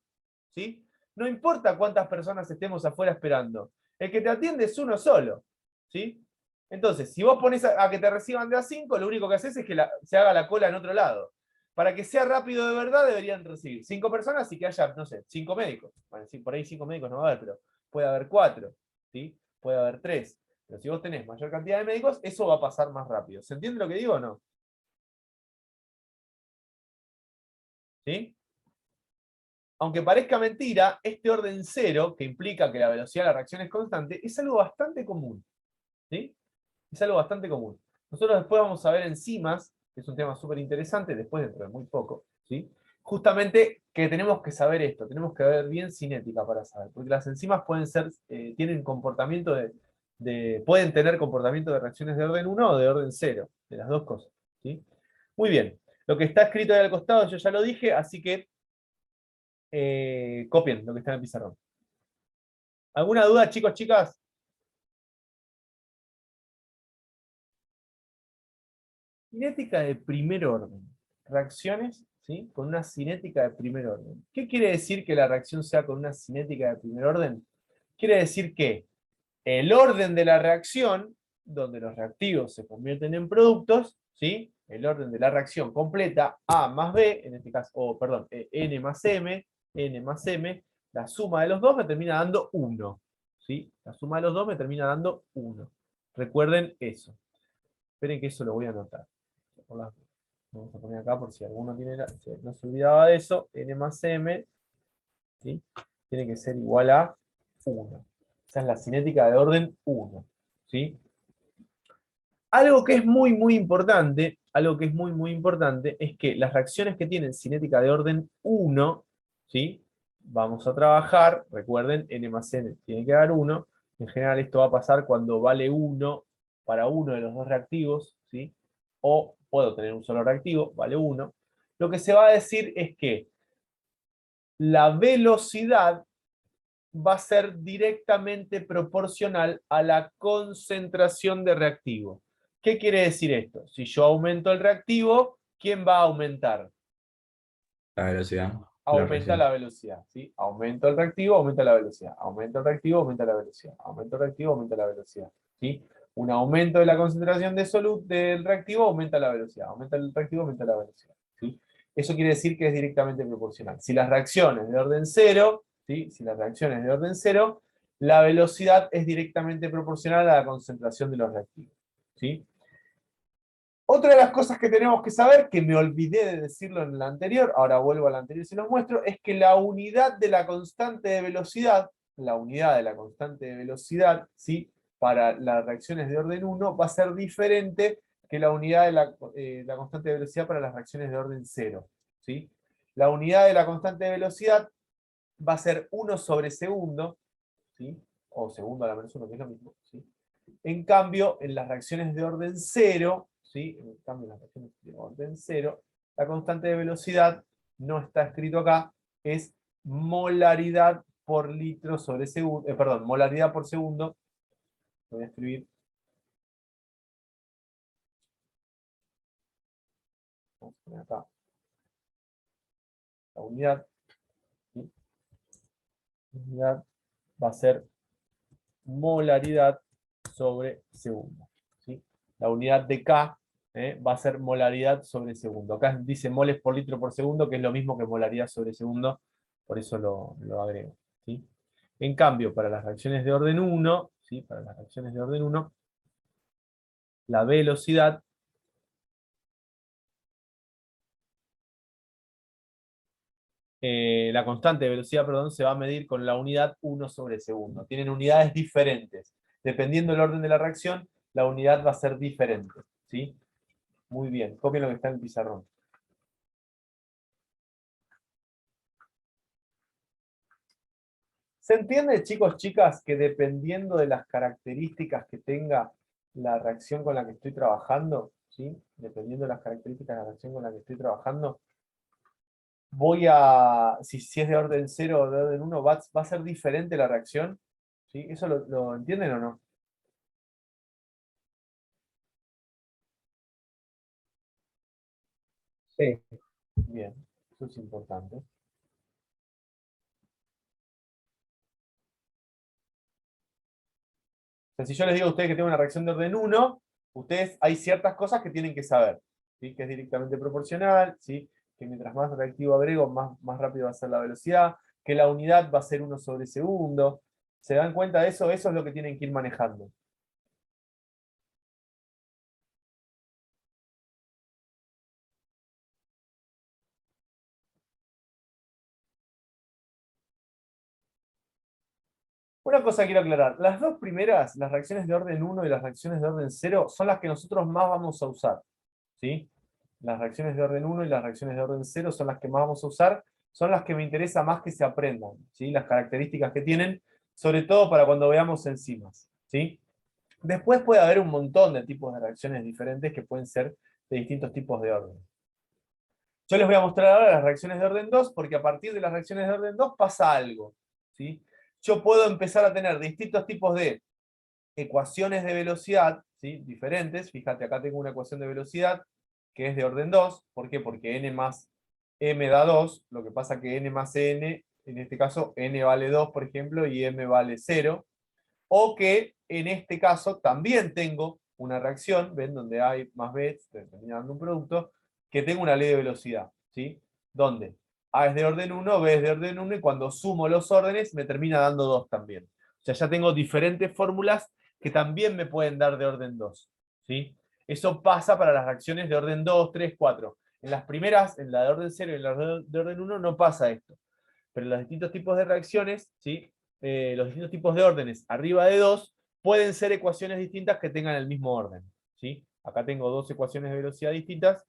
S1: ¿sí? No importa cuántas personas estemos afuera esperando. El que te atiende es uno solo, ¿sí? Entonces, si vos pones a que te reciban de A5, lo único que haces es que se haga la cola en otro lado. Para que sea rápido de verdad, deberían recibir 5 personas y que haya, no sé, 5 médicos. Bueno, por ahí 5 médicos no va a haber, pero puede haber 4, ¿sí? Puede haber 3. Pero si vos tenés mayor cantidad de médicos, eso va a pasar más rápido. ¿Se entiende lo que digo o no? ¿Sí? Aunque parezca mentira, este orden 0, que implica que la velocidad de la reacción es constante, es algo bastante común, ¿sí? Es algo bastante común. Nosotros después vamos a ver enzimas, que es un tema súper interesante, después dentro de muy poco, ¿sí? Justamente que tenemos que saber esto, tenemos que ver bien cinética para saber, porque las enzimas pueden ser, tienen comportamiento pueden tener comportamiento de reacciones de orden 1 o de orden 0, de las dos cosas, ¿sí? Muy bien, lo que está escrito ahí al costado yo ya lo dije, así que copien lo que está en el pizarrón. ¿Alguna duda, chicos, chicas? Cinética de primer orden. Reacciones, ¿sí? Con una cinética de primer orden. ¿Qué quiere decir que la reacción sea con una cinética de primer orden? Quiere decir que el orden de la reacción, donde los reactivos se convierten en productos, ¿sí? El orden de la reacción completa, A más B, en este caso, N más M, la suma de los dos me termina dando 1. ¿Sí? La suma de los dos me termina dando 1. Recuerden eso. Esperen que eso lo voy a anotar. Vamos a poner acá por si alguno no se olvidaba de eso. N más M, ¿sí? Tiene que ser igual a 1. Esa es la cinética de orden 1. ¿Sí? Algo que es muy, muy importante, es que las reacciones que tienen cinética de orden 1, ¿sí? Vamos a trabajar, recuerden, N más N tiene que dar 1. En general esto va a pasar cuando vale 1 para uno de los dos reactivos, ¿sí? O puedo tener un solo reactivo, vale 1. Lo que se va a decir es que la velocidad va a ser directamente proporcional a la concentración de reactivo. ¿Qué quiere decir esto? Si yo aumento el reactivo, ¿quién va a aumentar?
S3: La velocidad.
S1: Aumenta la velocidad, ¿sí? Aumento el reactivo, aumenta la velocidad. Aumento el reactivo, aumenta la velocidad. Aumento el reactivo, aumenta la velocidad, ¿sí? Un aumento de la concentración del reactivo aumenta la velocidad. Aumenta el reactivo, aumenta la velocidad, ¿sí? Eso quiere decir que es directamente proporcional. Si las reacciones de orden 0, ¿sí? Si las reacciones de orden 0, la velocidad es directamente proporcional a la concentración de los reactivos, ¿sí? Otra de las cosas que tenemos que saber, que me olvidé de decirlo en la anterior, ahora vuelvo a la anterior y se los muestro, es que la unidad de la constante de velocidad, ¿sí? Para las reacciones de orden 1 va a ser diferente que la unidad de la constante de velocidad para las reacciones de orden 0, ¿sí? La unidad de la constante de velocidad va a ser 1 sobre segundo, ¿sí? O segundo a la menos 1, que es lo mismo, ¿sí? En cambio, en las reacciones de orden 0, ¿sí? En cambio, en las reacciones de orden 0, la constante de velocidad, no está escrito acá, es molaridad por litro sobre segundo, molaridad por segundo, lo voy a escribir, acá, la unidad, ¿sí? La unidad va a ser molaridad sobre segundo, ¿sí? La unidad de K va a ser molaridad sobre segundo. Acá dice moles por litro por segundo, que es lo mismo que molaridad sobre segundo, por eso lo agrego, ¿sí? En cambio, para las reacciones de orden 1, ¿sí? Para las reacciones de orden 1, la velocidad la constante de velocidad, perdón, se va a medir con la unidad 1 sobre segundo. Tienen unidades diferentes. Dependiendo del orden de la reacción, la unidad va a ser diferente, ¿sí? Muy bien, copien lo que está en el pizarrón. ¿Se entiende, chicos, chicas, que dependiendo de las características que tenga la reacción con la que estoy trabajando, ¿sí? Dependiendo de las características de la reacción con la que estoy trabajando, voy a, si es de orden 0 o de orden 1, va a ser diferente la reacción, ¿sí? ¿Eso lo entienden o no?
S5: Sí.
S1: Bien, eso es importante. O sea, si yo les digo a ustedes que tengo una reacción de orden 1, ustedes hay ciertas cosas que tienen que saber, ¿sí? Que es directamente proporcional, ¿sí? Que mientras más reactivo agrego, más rápido va a ser la velocidad, que la unidad va a ser 1 sobre segundo. ¿Se dan cuenta de eso? Eso es lo que tienen que ir manejando. Una cosa quiero aclarar, las dos primeras, las reacciones de orden 1 y las reacciones de orden 0, son las que nosotros más vamos a usar, ¿sí? Las reacciones de orden 1 y las reacciones de orden 0 son las que más vamos a usar, son las que me interesa más que se aprendan, ¿sí? Las características que tienen, sobre todo para cuando veamos enzimas, ¿sí? Después puede haber un montón de tipos de reacciones diferentes que pueden ser de distintos tipos de orden. Yo les voy a mostrar ahora las reacciones de orden 2, porque a partir de las reacciones de orden 2 pasa algo, ¿sí? Yo puedo empezar a tener distintos tipos de ecuaciones de velocidad, ¿sí? Diferentes. Fíjate, acá tengo una ecuación de velocidad que es de orden 2. ¿Por qué? Porque n más m da 2. Lo que pasa que n más n, en este caso, n vale 2, por ejemplo, y m vale 0. O que en este caso también tengo una reacción, ven, donde hay más b, termina dando un producto, que tengo una ley de velocidad, ¿sí? Donde A es de orden 1, B es de orden 1, y cuando sumo los órdenes me termina dando 2 también. O sea, ya tengo diferentes fórmulas que también me pueden dar de orden 2, ¿sí? Eso pasa para las reacciones de orden 2, 3, 4. En las primeras, en la de orden 0 y en la de orden 1, no pasa esto. Pero los distintos tipos de reacciones, ¿sí? Los distintos tipos de órdenes arriba de 2 pueden ser ecuaciones distintas que tengan el mismo orden, ¿sí? Acá tengo dos ecuaciones de velocidad distintas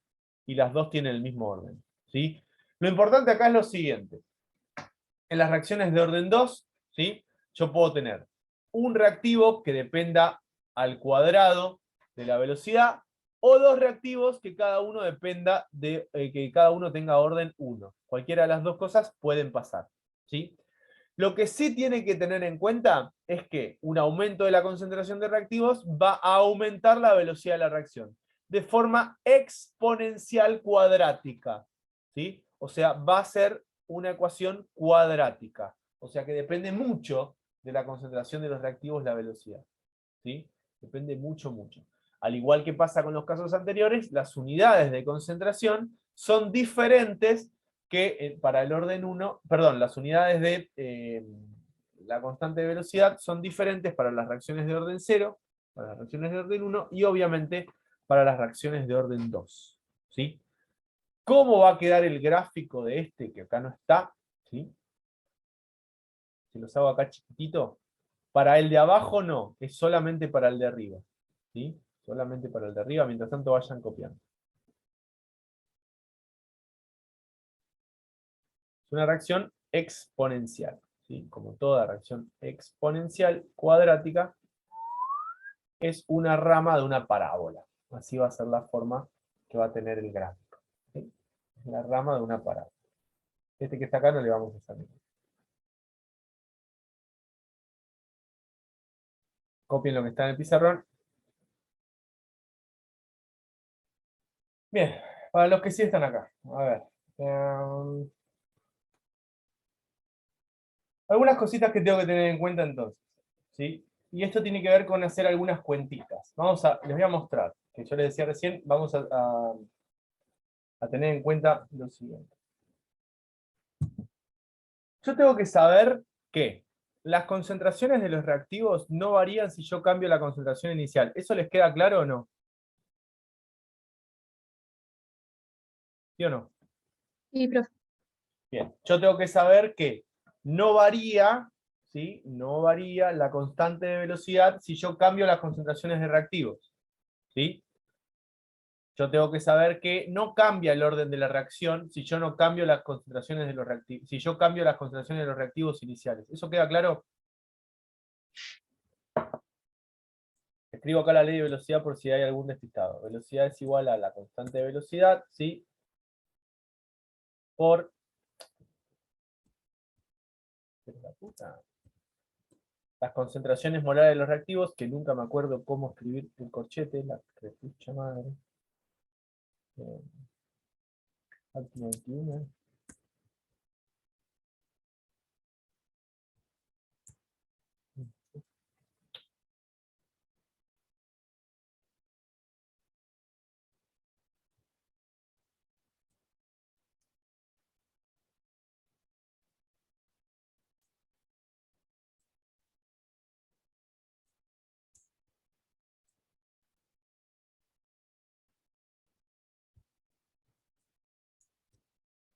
S1: y las dos tienen el mismo orden, ¿sí? Lo importante acá es lo siguiente. En las reacciones de orden 2, ¿sí? Yo puedo tener un reactivo que dependa al cuadrado de la velocidad, o dos reactivos que cada uno dependa de que cada uno tenga orden 1. Cualquiera de las dos cosas pueden pasar, ¿sí? Lo que sí tiene que tener en cuenta es que un aumento de la concentración de reactivos va a aumentar la velocidad de la reacción de forma exponencial cuadrática, ¿sí? O sea, va a ser una ecuación cuadrática. O sea que depende mucho de la concentración de los reactivos la velocidad, ¿sí? Depende mucho, mucho. Al igual que pasa con los casos anteriores, las unidades de concentración son diferentes que para el orden 1, perdón, las unidades de la constante de velocidad son diferentes para las reacciones de orden 0, para las reacciones de orden 1 y obviamente para las reacciones de orden 2, ¿sí? ¿Cómo va a quedar el gráfico de este que acá no está? ¿Sí? Si los hago acá chiquitito. Para el de abajo no, es solamente para el de arriba, ¿sí? Solamente para el de arriba, mientras tanto vayan copiando. Es una reacción exponencial, ¿sí? Como toda reacción exponencial cuadrática, es una rama de una parábola. Así va a ser la forma que va a tener el gráfico, ¿sí? Es la rama de una parábola. Este que está acá no le vamos a hacer. Copien lo que está en el pizarrón. Bien, Para los que sí están acá. A ver. Algunas cositas que tengo que tener en cuenta entonces. ¿Sí? Y esto tiene que ver con hacer algunas cuentitas. Les voy a mostrar, que yo les decía recién, vamos a tener en cuenta lo siguiente. Yo tengo que saber que las concentraciones de los reactivos no varían si yo cambio la concentración inicial. ¿Eso les queda claro o no? ¿Sí o no?
S2: Sí, profe.
S1: Bien, yo tengo que saber que no varía, ¿sí? No varía la constante de velocidad si yo cambio las concentraciones de reactivos. ¿Sí? Yo tengo que saber que no cambia el orden de la reacción si yo no cambio las concentraciones de los reactivos, si yo cambio las concentraciones de los reactivos iniciales. ¿Eso queda claro? Escribo acá la ley de velocidad por si hay algún despistado. Velocidad es igual a la constante de velocidad, ¿sí? Por... las concentraciones molares de los reactivos, que nunca me acuerdo cómo escribir el corchete, la repucha madre. 21.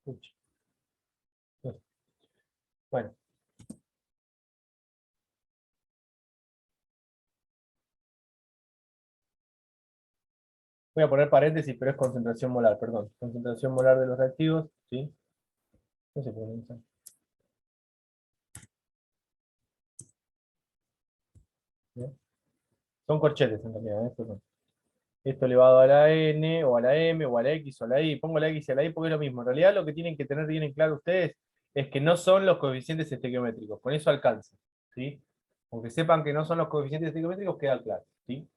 S1: Pucha. Bueno. Voy a poner paréntesis, pero es concentración molar, perdón. Concentración molar de los reactivos, ¿sí? No se puede usar. ¿Bien? Son corchetes en realidad, perdón. Esto elevado a la n, o a la m, o a la x, o a la y. Pongo la x y a la y porque es lo mismo. En realidad lo que tienen que tener bien en claro ustedes es que no son los coeficientes estequiométricos. Con eso alcanza, ¿sí? Aunque sepan que no son los coeficientes estequiométricos, queda claro, ¿sí?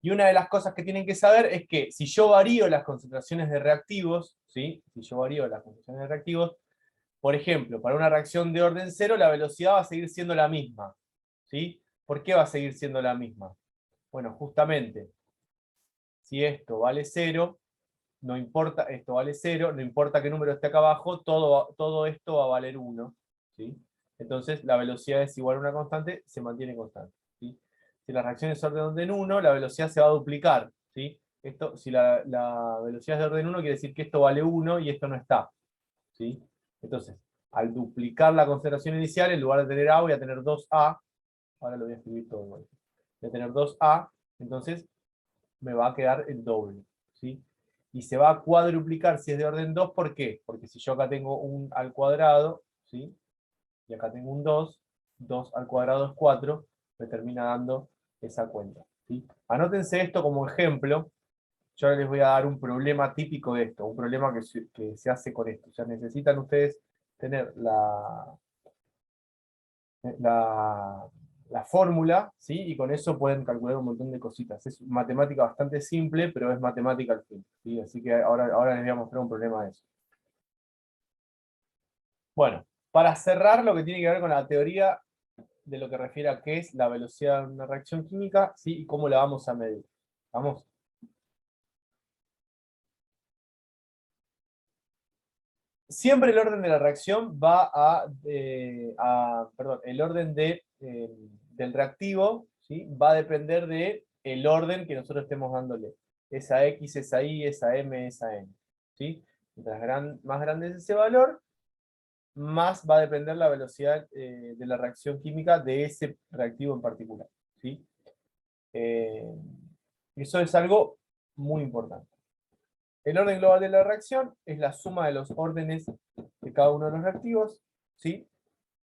S1: Y una de las cosas que tienen que saber es que si yo varío las concentraciones de reactivos, ¿sí? Si yo varío las concentraciones de reactivos, por ejemplo, para una reacción de orden cero, la velocidad va a seguir siendo la misma, ¿sí? ¿Por qué va a seguir siendo la misma? Bueno, justamente, si esto vale 0, no importa, esto vale 0, no importa qué número esté acá abajo, todo esto va a valer 1, ¿sí? Entonces, la velocidad es igual a una constante, se mantiene constante, ¿sí? Si la reacción es de orden 1, la velocidad se va a duplicar, ¿sí? Esto, si la velocidad es de orden 1, quiere decir que esto vale 1 y esto no está, ¿sí? Entonces, al duplicar la concentración inicial, en lugar de tener A, voy a tener 2A. Ahora lo voy a escribir todo. Voy a tener 2A, entonces me va a quedar el doble, ¿sí? Y se va a cuadruplicar si es de orden 2, ¿por qué? Porque si yo acá tengo un al cuadrado, ¿sí? Y acá tengo un 2, 2 al cuadrado es 4, me termina dando esa cuenta, ¿sí? Anótense esto como ejemplo. Yo ahora les voy a dar un problema típico de esto, un problema que se hace con esto. O sea, necesitan ustedes tener la fórmula, ¿sí? Y con eso pueden calcular un montón de cositas. Es matemática bastante simple, pero es matemática al fin, ¿sí? Así que ahora les voy a mostrar un problema de eso. Bueno, para cerrar lo que tiene que ver con la teoría de lo que refiere a qué es la velocidad de una reacción química, ¿sí? Y cómo la vamos a medir. ¿Vamos? Siempre el orden de la reacción va perdón, el orden del reactivo, ¿sí? Va a depender del orden que nosotros estemos dándole. Esa X, esa Y, esa M, esa N, ¿sí? Mientras más grande es ese valor, más va a depender la velocidad de la reacción química de ese reactivo en particular, ¿sí? Eso es algo muy importante. El orden global de la reacción es la suma de los órdenes de cada uno de los reactivos, ¿sí?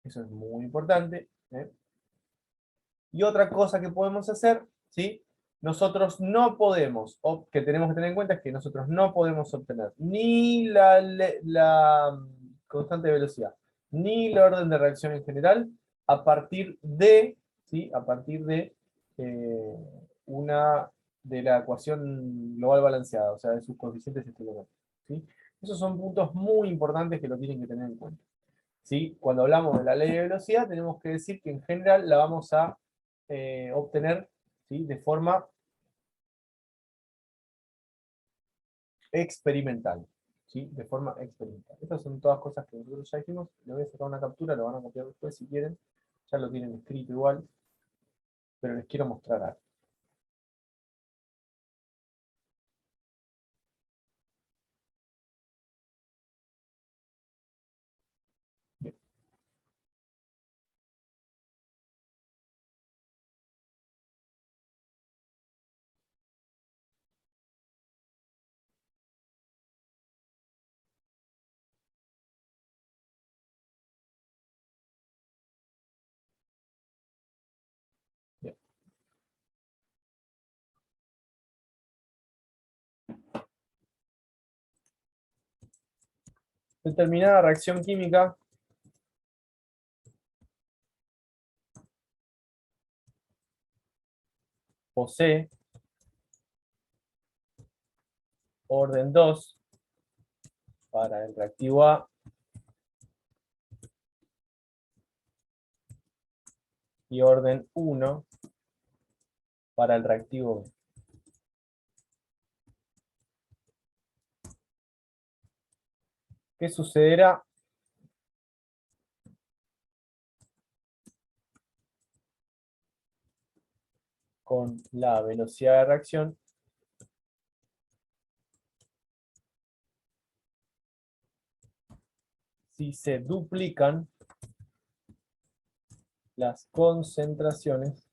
S1: Eso es muy importante, ¿eh? Y otra cosa que podemos hacer, ¿sí? Nosotros no podemos, o que tenemos que tener en cuenta es que nosotros no podemos obtener ni la constante de velocidad, ni el orden de reacción en general, a partir de, ¿sí? A partir de una de la ecuación global balanceada, o sea, de sus coeficientes estequiométricos, ¿sí? Esos son puntos muy importantes que lo tienen que tener en cuenta. ¿Sí? Cuando hablamos de la ley de velocidad, tenemos que decir que en general la vamos a obtener, ¿sí? De forma experimental. ¿Sí? De forma experimental. Estas son todas cosas que nosotros ya dijimos. Le voy a sacar una captura, lo van a copiar después si quieren. Ya lo tienen escrito igual. Pero les quiero mostrar algo. Bien. Bien. Determinada reacción química posee orden 2 para el reactivo A y orden 1 para el reactivo B. ¿Qué sucederá con la velocidad de reacción si se duplican las concentraciones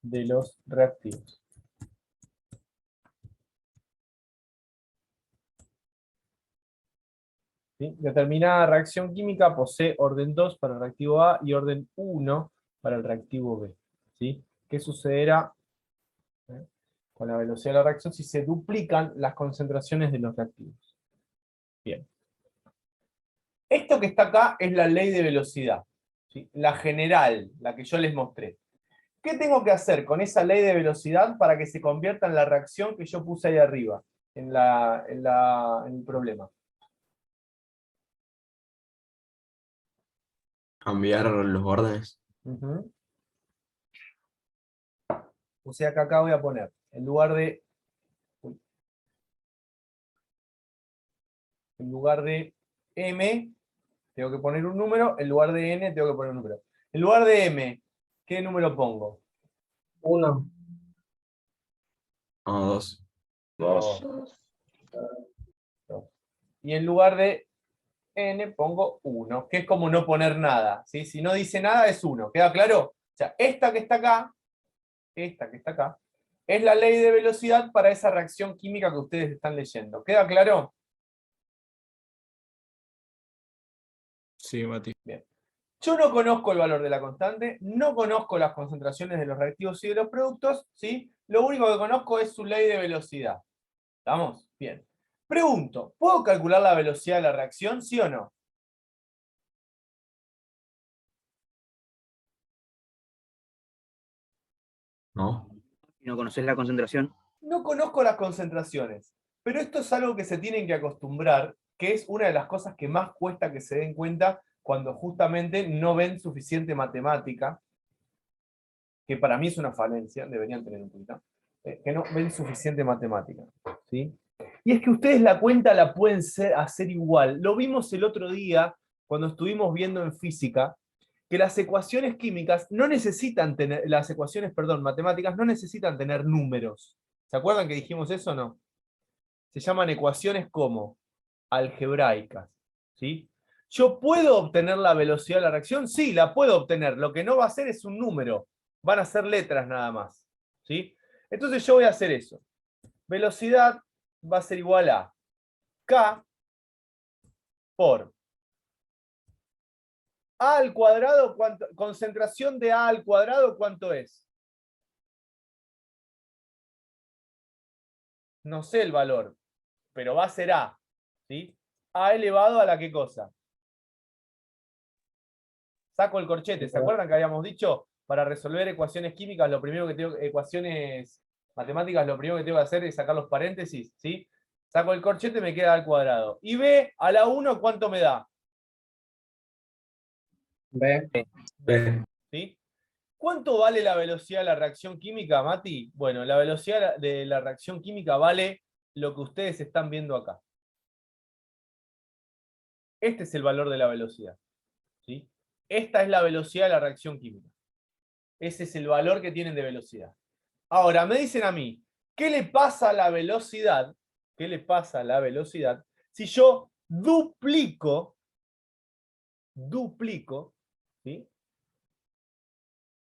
S1: de los reactivos? ¿Sí? Determinada reacción química posee orden 2 para el reactivo A y orden 1 para el reactivo B. ¿Sí? ¿Qué sucederá con la velocidad de la reacción si se duplican las concentraciones de los reactivos? Bien. Esto que está acá es la ley de velocidad, ¿sí? La general, la que yo les mostré. ¿Qué tengo que hacer con esa ley de velocidad para que se convierta en la reacción que yo puse ahí arriba, en el problema?
S3: Cambiar los órdenes.
S1: Ujú. O sea que acá voy a poner, en lugar de M, tengo que poner un número, en lugar de N tengo que poner un número. En lugar de M, ¿qué número pongo?
S7: 1,
S3: No, 2.
S1: 2. Y en lugar de N pongo 1, que es como no poner nada, ¿sí? Si no dice nada es 1, ¿queda claro? O sea, esta que está acá, es la ley de velocidad para esa reacción química que ustedes están leyendo. ¿Queda claro?
S3: Sí, Mati.
S1: Bien. Yo no conozco el valor de la constante, no conozco las concentraciones de los reactivos y de los productos, ¿sí? Lo único que conozco es su ley de velocidad. ¿Estamos? Bien. Pregunto, ¿puedo calcular la velocidad de la reacción, sí o no?
S3: No.
S5: Si no conoces la concentración,
S1: No conozco las concentraciones, pero esto es algo que se tienen que acostumbrar, que es una de las cosas que más cuesta que se den cuenta cuando justamente no ven suficiente matemática, que para mí es una falencia, deberían tener en cuenta, que no ven suficiente matemática, ¿sí? Y es que ustedes la cuenta la pueden hacer igual. Lo vimos el otro día cuando estuvimos viendo en física, que las ecuaciones químicas no necesitan tener, las ecuaciones, perdón, matemáticas no necesitan tener números. ¿Se acuerdan que dijimos eso o no? Se llaman ecuaciones como algebraicas, ¿sí? ¿Yo puedo obtener la velocidad de la reacción? Sí, la puedo obtener. Lo que no va a ser es un número. Van a ser letras nada más, ¿sí? Entonces yo voy a hacer eso. Velocidad va a ser igual a K por A al cuadrado, concentración de A al cuadrado, ¿cuánto es? No sé el valor, pero va a ser A, ¿sí? A elevado a la ¿qué cosa? Saco el corchete, ¿se acuerdan que habíamos dicho? para resolver ecuaciones químicas, ecuaciones matemáticas, lo primero que tengo que hacer es sacar los paréntesis, ¿sí? Saco el corchete, me queda al cuadrado. Y B a la 1, ¿cuánto me da?
S5: B.
S3: B.
S1: ¿Sí? ¿Cuánto vale la velocidad de la reacción química, Mati? Bueno, la velocidad de la reacción química vale lo que ustedes están viendo acá. Este es el valor de la velocidad, ¿sí? Esta es la velocidad de la reacción química. Ese es el valor que tienen de velocidad. Ahora, me dicen a mí, ¿qué le pasa a la velocidad? ¿Qué le pasa a la velocidad si yo duplico, ¿sí?,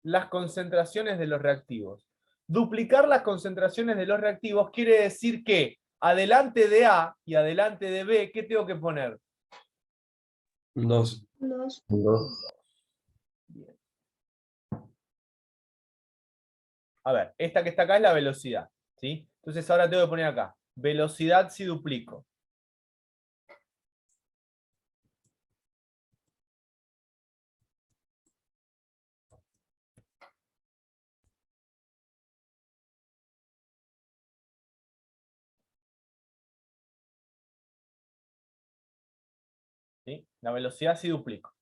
S1: las concentraciones de los reactivos? Duplicar las concentraciones de los reactivos quiere decir que adelante de A y adelante de B, ¿qué tengo que poner?
S3: 2.
S2: 2.
S1: Bien. A ver, esta que está acá es la velocidad, ¿sí? Entonces ahora tengo que poner acá, velocidad si duplico. ¿Sí? La velocidad si duplico.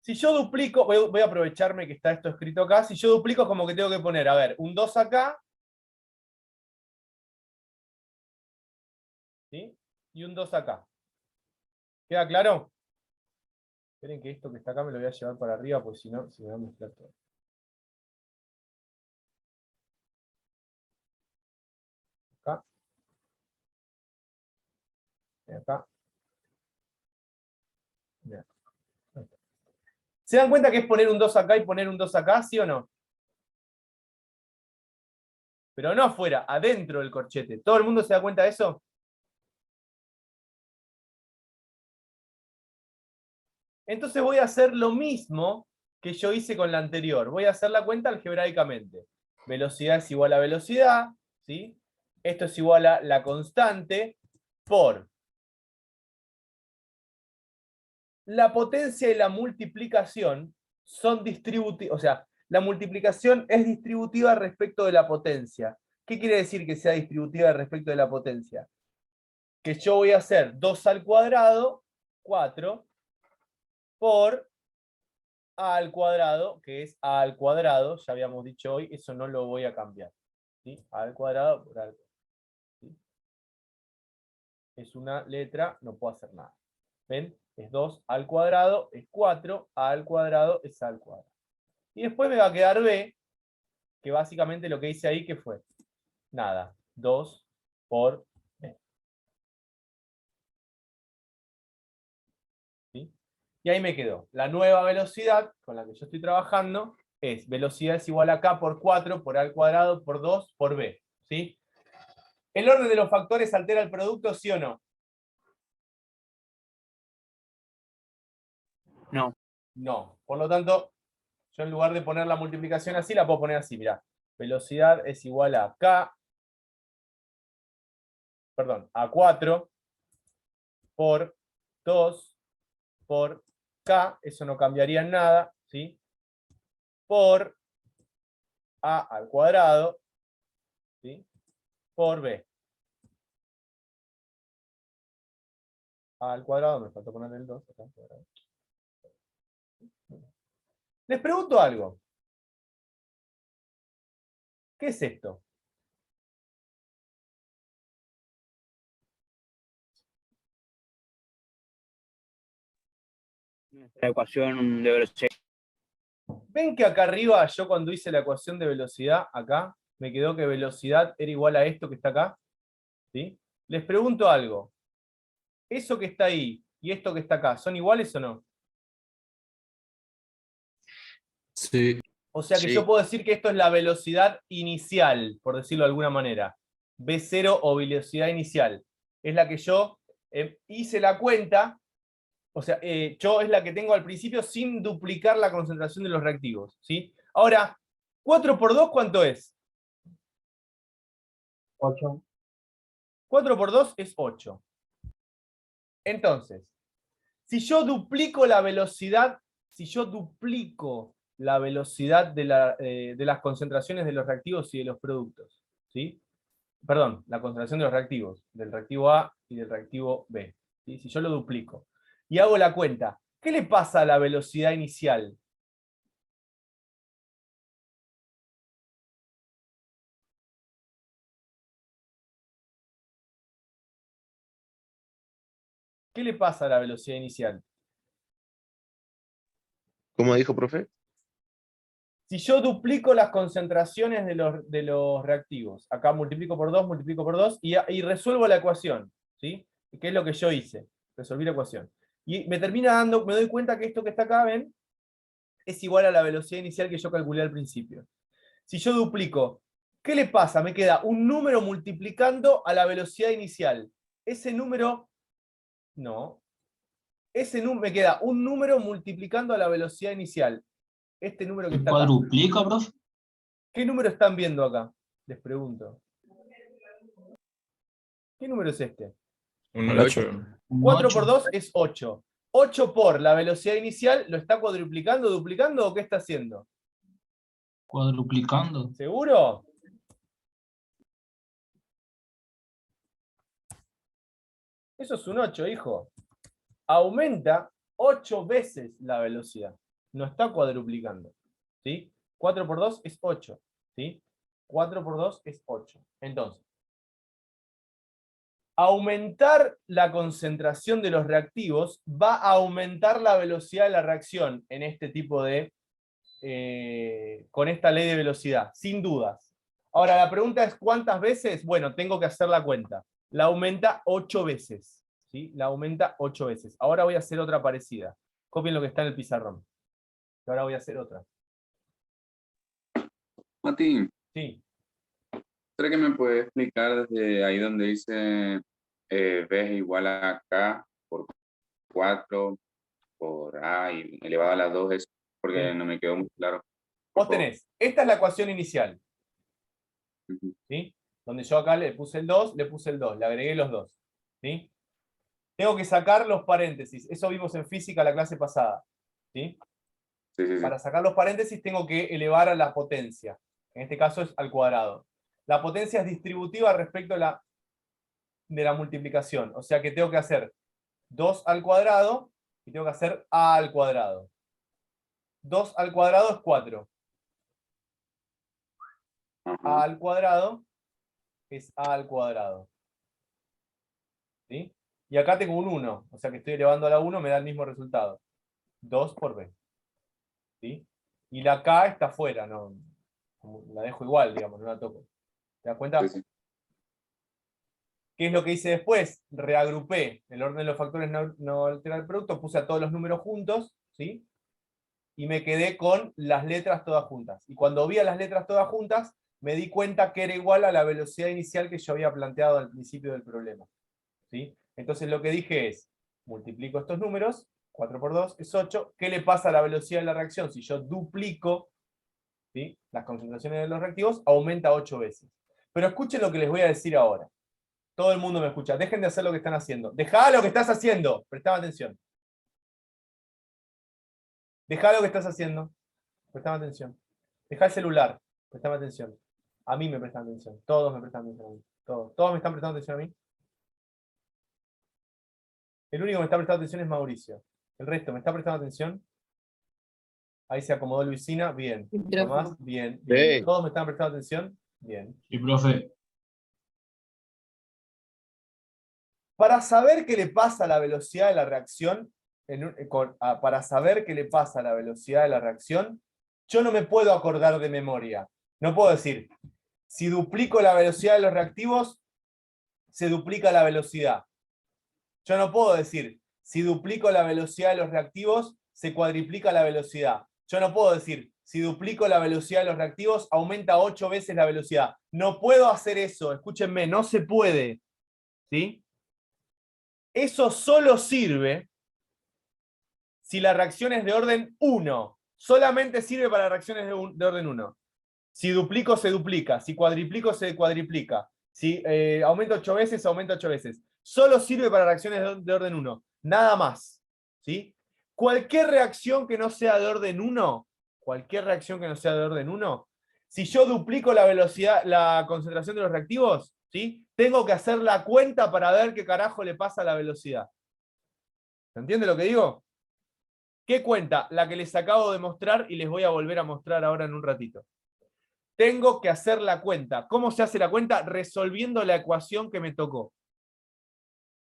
S1: Si yo duplico, voy a aprovecharme que está esto escrito acá. Si yo duplico es como que tengo que poner, a ver, un 2 acá, ¿sí?, y un 2 acá. ¿Queda claro? Esperen que esto que está acá me lo voy a llevar para arriba, porque si no, se me va a mezclar todo. Acá. Y acá. Y acá. ¿Se dan cuenta que es poner un 2 acá y poner un 2 acá, sí o no? Pero no afuera, adentro del corchete. ¿Todo el mundo se da cuenta de eso? Entonces voy a hacer lo mismo que yo hice con la anterior. Voy a hacer la cuenta algebraicamente. Velocidad es igual a velocidad, ¿sí? Esto es igual a la constante por la potencia y la multiplicación son distributivas, o sea, la multiplicación es distributiva respecto de la potencia. ¿Qué quiere decir que sea distributiva respecto de la potencia? Que yo voy a hacer 2 al cuadrado, 4, por a al cuadrado, que es a al cuadrado, ya habíamos dicho hoy, eso no lo voy a cambiar. ¿Sí? A al cuadrado por a al cuadrado. ¿Sí? Es una letra, no puedo hacer nada. ¿Ven? Es 2 al cuadrado, es 4, a al cuadrado es a al cuadrado. Y después me va a quedar b, que básicamente lo que hice ahí, que fue nada, 2 por b. ¿Sí? Y ahí me quedó. La nueva velocidad con la que yo estoy trabajando es velocidad es igual a k por 4 por a al cuadrado por 2 por b. ¿Sí? ¿El orden de los factores altera el producto, sí o no?
S5: No.
S1: No. Por lo tanto, yo en lugar de poner la multiplicación así, la puedo poner así, mirá. Velocidad es igual a k, perdón, a 4 por 2 por k, eso no cambiaría en nada, ¿sí? Por a al cuadrado, ¿sí?, por b. A al cuadrado, me faltó poner el 2 acá al cuadrado. Les pregunto algo. ¿Qué es esto?
S5: La ecuación de velocidad.
S1: ¿Ven que acá arriba, yo cuando hice la ecuación de velocidad, acá, me quedó que velocidad era igual a esto que está acá? ¿Sí? Les pregunto algo. ¿Eso que está ahí y esto que está acá, son iguales o no?
S3: Sí.
S1: O sea que
S4: Sí.
S1: yo puedo decir que esto es la velocidad inicial, por decirlo de alguna manera. V0 o velocidad inicial. Es la que yo hice la cuenta, o sea, yo es la que tengo al principio sin duplicar la concentración de los reactivos. ¿Sí? Ahora, 4 por 2, ¿cuánto es?
S5: 8.
S1: 4 por 2 es 8. Entonces, si yo duplico la velocidad, si yo duplico la velocidad de las concentraciones de los reactivos y de los productos. ¿Sí? Perdón, la concentración de los reactivos, del reactivo A y del reactivo B. ¿Sí? Si yo lo duplico y hago la cuenta, ¿qué le pasa a la velocidad inicial? ¿Qué le pasa a la velocidad inicial?
S4: ¿Cómo dijo, profe?
S1: Si yo duplico las concentraciones de los reactivos, acá multiplico por 2 y resuelvo la ecuación, ¿sí? ¿Qué es lo que yo hice? Resolví la ecuación. Y me doy cuenta que esto que está acá, ¿ven? Es igual a la velocidad inicial que yo calculé al principio. Si yo duplico, ¿qué le pasa? Me queda un número multiplicando a la velocidad inicial. Ese número, no. Me queda un número multiplicando a la velocidad inicial. Este número que está acá.
S7: ¿Cuadruplica, profe?
S1: ¿Qué número están viendo acá? Les pregunto. ¿Qué número es este?
S3: Un
S4: El
S3: 8.
S1: 4 por 2 es 8. 8 por la velocidad inicial, ¿lo está cuadruplicando, duplicando o qué está haciendo?
S7: Cuadruplicando.
S1: ¿Seguro? Eso es un 8, hijo. Aumenta 8 veces la velocidad. No está cuadruplicando. ¿Sí? 4 por 2 es 8. ¿Sí? 4 por 2 es 8. Entonces, aumentar la concentración de los reactivos va a aumentar la velocidad de la reacción en este tipo de... con esta ley de velocidad, sin dudas. Ahora, la pregunta es ¿cuántas veces? Bueno, tengo que hacer la cuenta. La aumenta 8 veces. ¿Sí? La aumenta 8 veces. Ahora voy a hacer otra parecida. Copien lo que está en el pizarrón. Ahora voy a hacer otra.
S8: Mati,
S1: Sí.
S8: ¿será que me puedes explicar desde ahí donde dice B es igual a K por 4 por A y elevado a la 2? Es porque
S1: Sí.
S8: no me quedó muy claro.
S1: Vos tenés, esta es la ecuación inicial.
S8: Ujú.
S1: ¿Sí? Donde yo acá le puse el 2, le agregué los 2. ¿Sí? Tengo que sacar los paréntesis. Eso vimos en física la clase pasada. ¿Sí?
S8: Sí, sí, sí.
S1: Para sacar los paréntesis tengo que elevar a la potencia. En este caso es al cuadrado. La potencia es distributiva respecto a de la multiplicación. O sea que tengo que hacer 2 al cuadrado y tengo que hacer a al cuadrado. 2 al cuadrado es 4.
S8: Ajá.
S1: A al cuadrado es a al cuadrado. ¿Sí? Y acá tengo un 1. O sea que estoy elevando a la 1, me da el mismo resultado. 2 por b. ¿Sí? Y la k está fuera, no, la dejo igual, digamos, no la toco. ¿Te das cuenta?
S8: Sí, sí.
S1: ¿Qué es lo que hice después? Reagrupé el orden de los factores no altera el producto, puse a todos los números juntos, ¿sí? Y me quedé con las letras todas juntas. Y cuando vi a las letras todas juntas, me di cuenta que era igual a la velocidad inicial que yo había planteado al principio del problema. ¿Sí? Entonces lo que dije es, multiplico estos números, 4 por 2 es 8. ¿Qué le pasa a la velocidad de la reacción? Si yo duplico, ¿sí?, las concentraciones de los reactivos, aumenta 8 veces. Pero escuchen lo que les voy a decir ahora. Todo el mundo me escucha. Dejen de hacer lo que están haciendo. Dejá lo que estás haciendo. Prestame atención. Dejá lo que estás haciendo. Prestame atención. Dejá el celular. Prestame atención. A mí me prestan atención. Todos me prestan atención a mí. Todos me están prestando atención a mí. El único que me está prestando atención es Mauricio. El resto, ¿me está prestando atención? Ahí se acomodó Luisina. Bien. Tomás, bien. Bien.
S4: Sí.
S1: ¿Todos me están prestando atención? Bien.
S7: Sí, profe.
S1: Para saber qué le pasa a la velocidad de la reacción, para saber qué le pasa a la velocidad de la reacción, yo no me puedo acordar de memoria. No puedo decir, si duplico la velocidad de los reactivos, se duplica la velocidad. Yo no puedo decir, si duplico la velocidad de los reactivos, se cuadriplica la velocidad. Yo no puedo decir, si duplico la velocidad de los reactivos, aumenta 8 veces la velocidad. No puedo hacer eso, escúchenme, no se puede. ¿Sí? Eso solo sirve si la reacción es de orden 1. Solamente sirve para reacciones de orden 1. Si duplico, se duplica. Si cuadriplico, se cuadriplica. Si aumenta 8 veces, aumenta 8 veces. Solo sirve para reacciones de orden 1. Nada más. ¿Sí? Cualquier reacción que no sea de orden 1, cualquier reacción que no sea de orden 1, si yo duplico la velocidad, la concentración de los reactivos, ¿sí? Tengo que hacer la cuenta para ver qué carajo le pasa a la velocidad. ¿Se entiende lo que digo? ¿Qué cuenta? La que les acabo de mostrar y les voy a volver a mostrar ahora en un ratito. Tengo que hacer la cuenta. ¿Cómo se hace la cuenta? Resolviendo la ecuación que me tocó.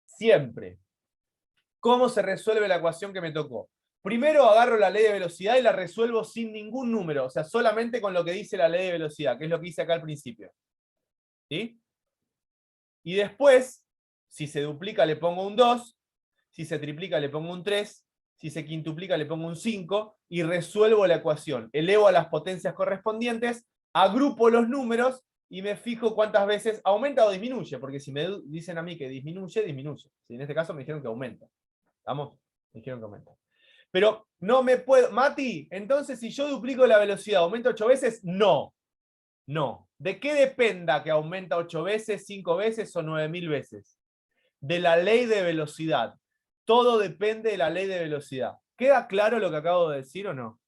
S1: Siempre. ¿Cómo se resuelve la ecuación que me tocó? Primero agarro la ley de velocidad y la resuelvo sin ningún número, o sea, solamente con lo que dice la ley de velocidad, que es lo que hice acá al principio. ¿Sí? Y después, si se duplica le pongo un 2, si se triplica le pongo un 3, si se quintuplica le pongo un 5, y resuelvo la ecuación. Elevo a las potencias correspondientes, agrupo los números y me fijo cuántas veces aumenta o disminuye, porque si me dicen a mí que disminuye, disminuye. Si en este caso me dijeron que aumenta. ¿Estamos? Me dijeron que aumenta. Pero no me puedo... Mati, entonces si yo duplico la velocidad, ¿aumenta 8 veces? No. No. ¿De qué dependa que aumenta 8 veces, 5 veces o 9000 veces? De la ley de velocidad. Todo depende de la ley de velocidad. ¿Queda claro lo que acabo de decir o no?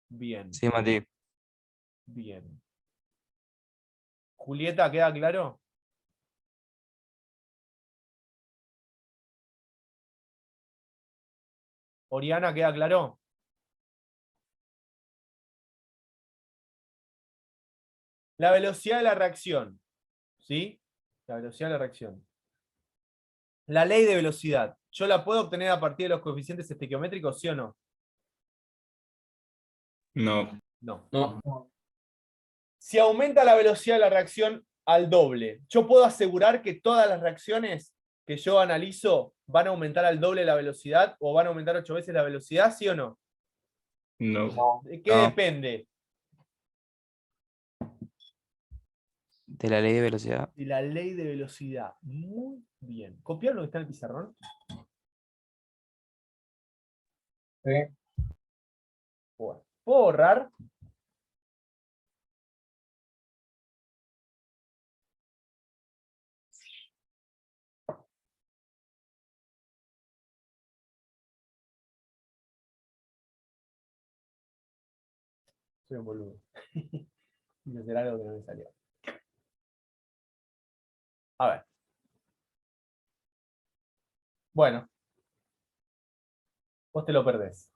S1: Bien.
S6: Sí, Mati.
S1: Bien. Julieta, ¿queda claro? Oriana, ¿queda claro? La velocidad de la reacción. ¿Sí? La velocidad de la reacción. La ley de velocidad. ¿Yo la puedo obtener a partir de los coeficientes estequiométricos, sí o no?
S3: No.
S1: No.
S3: No.
S1: Si aumenta la velocidad de la reacción al doble, ¿yo puedo asegurar que todas las reacciones que yo analizo van a aumentar al doble la velocidad o van a aumentar 8 veces la velocidad, sí o no?
S3: No.
S1: ¿De qué
S6: No.
S1: depende?
S6: De la ley de velocidad.
S1: De la ley de velocidad. Muy bien. ¿Copiaron lo que está en el pizarrón?
S3: Sí.
S1: Bueno. ¿Puedo borrar? Soy un boludo. Y hacer algo que no me salió. A ver. Bueno. Vos te lo perdés.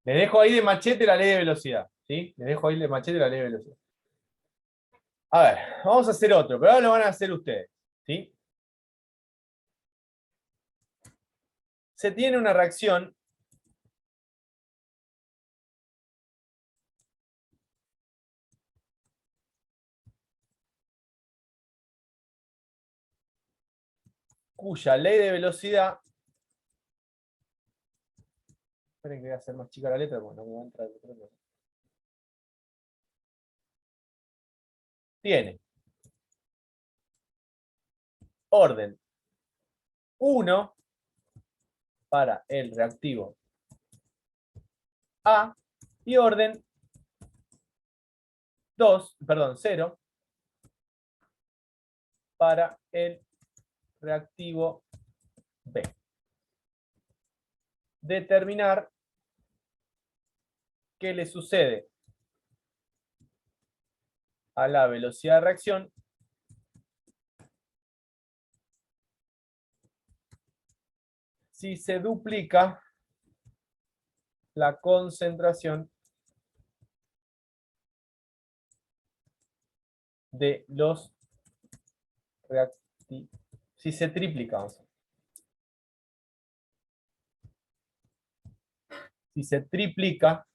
S1: Les dejo ahí de machete la ley de velocidad. ¿Sí? Les dejo ahí de machete la ley de velocidad. A ver, vamos a hacer otro, pero ahora lo van a hacer ustedes. ¿Sí? Se tiene una reacción cuya ley de velocidad... Esperen que voy a hacer más chica la letra, porque no me va a entrar el otro. Tiene orden 1 para el reactivo A y orden 0 para el reactivo B. Determinar qué le sucede a la velocidad de reacción si se duplica la concentración de los reactivos. Si se triplica, vamos a ver. Si se triplica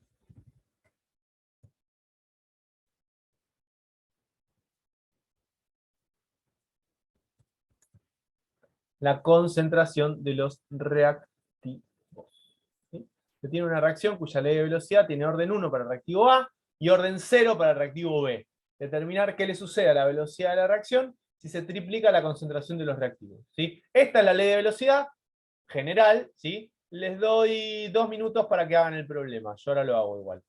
S1: la concentración de los reactivos. ¿Sí? Se tiene una reacción cuya ley de velocidad tiene orden 1 para el reactivo A y orden 0 para el reactivo B. Determinar qué le sucede a la velocidad de la reacción si se triplica la concentración de los reactivos. ¿Sí? Esta es la ley de velocidad general. ¿Sí? Les doy 2 minutos para que hagan el problema. Yo ahora lo hago igual.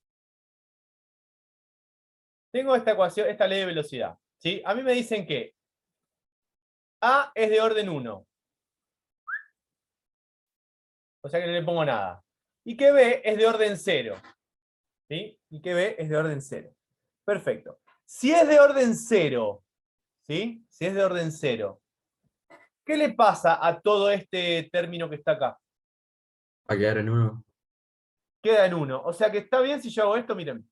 S1: Tengo esta ecuación, esta ley de velocidad. ¿Sí? A mí me dicen que A es de orden 1. O sea que no le pongo nada. Y que B es de orden 0. ¿Sí? Y que B es de orden 0. Perfecto. Si es de orden 0, ¿sí? Si es de orden 0, ¿qué le pasa a todo este término que está acá?
S3: Va a quedar en 1.
S1: Queda en 1. O sea que está bien si yo hago esto, miren.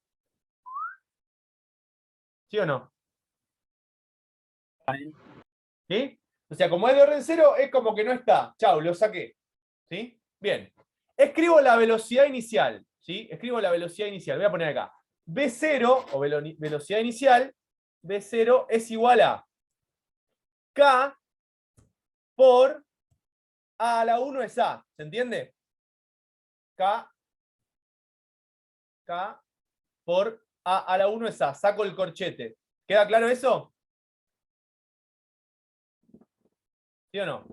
S1: ¿Sí o no? ¿Sí? O sea, como es de orden 0, es como que no está. Chau, lo saqué. ¿Sí? Bien. Escribo la velocidad inicial. ¿Sí? Escribo la velocidad inicial. Voy a poner acá. V0, o velocidad inicial, V0 es igual a K por A a la 1 es A. ¿Se entiende? K por A a la 1 es A. Saco el corchete. ¿Queda claro eso? ¿Sí o no?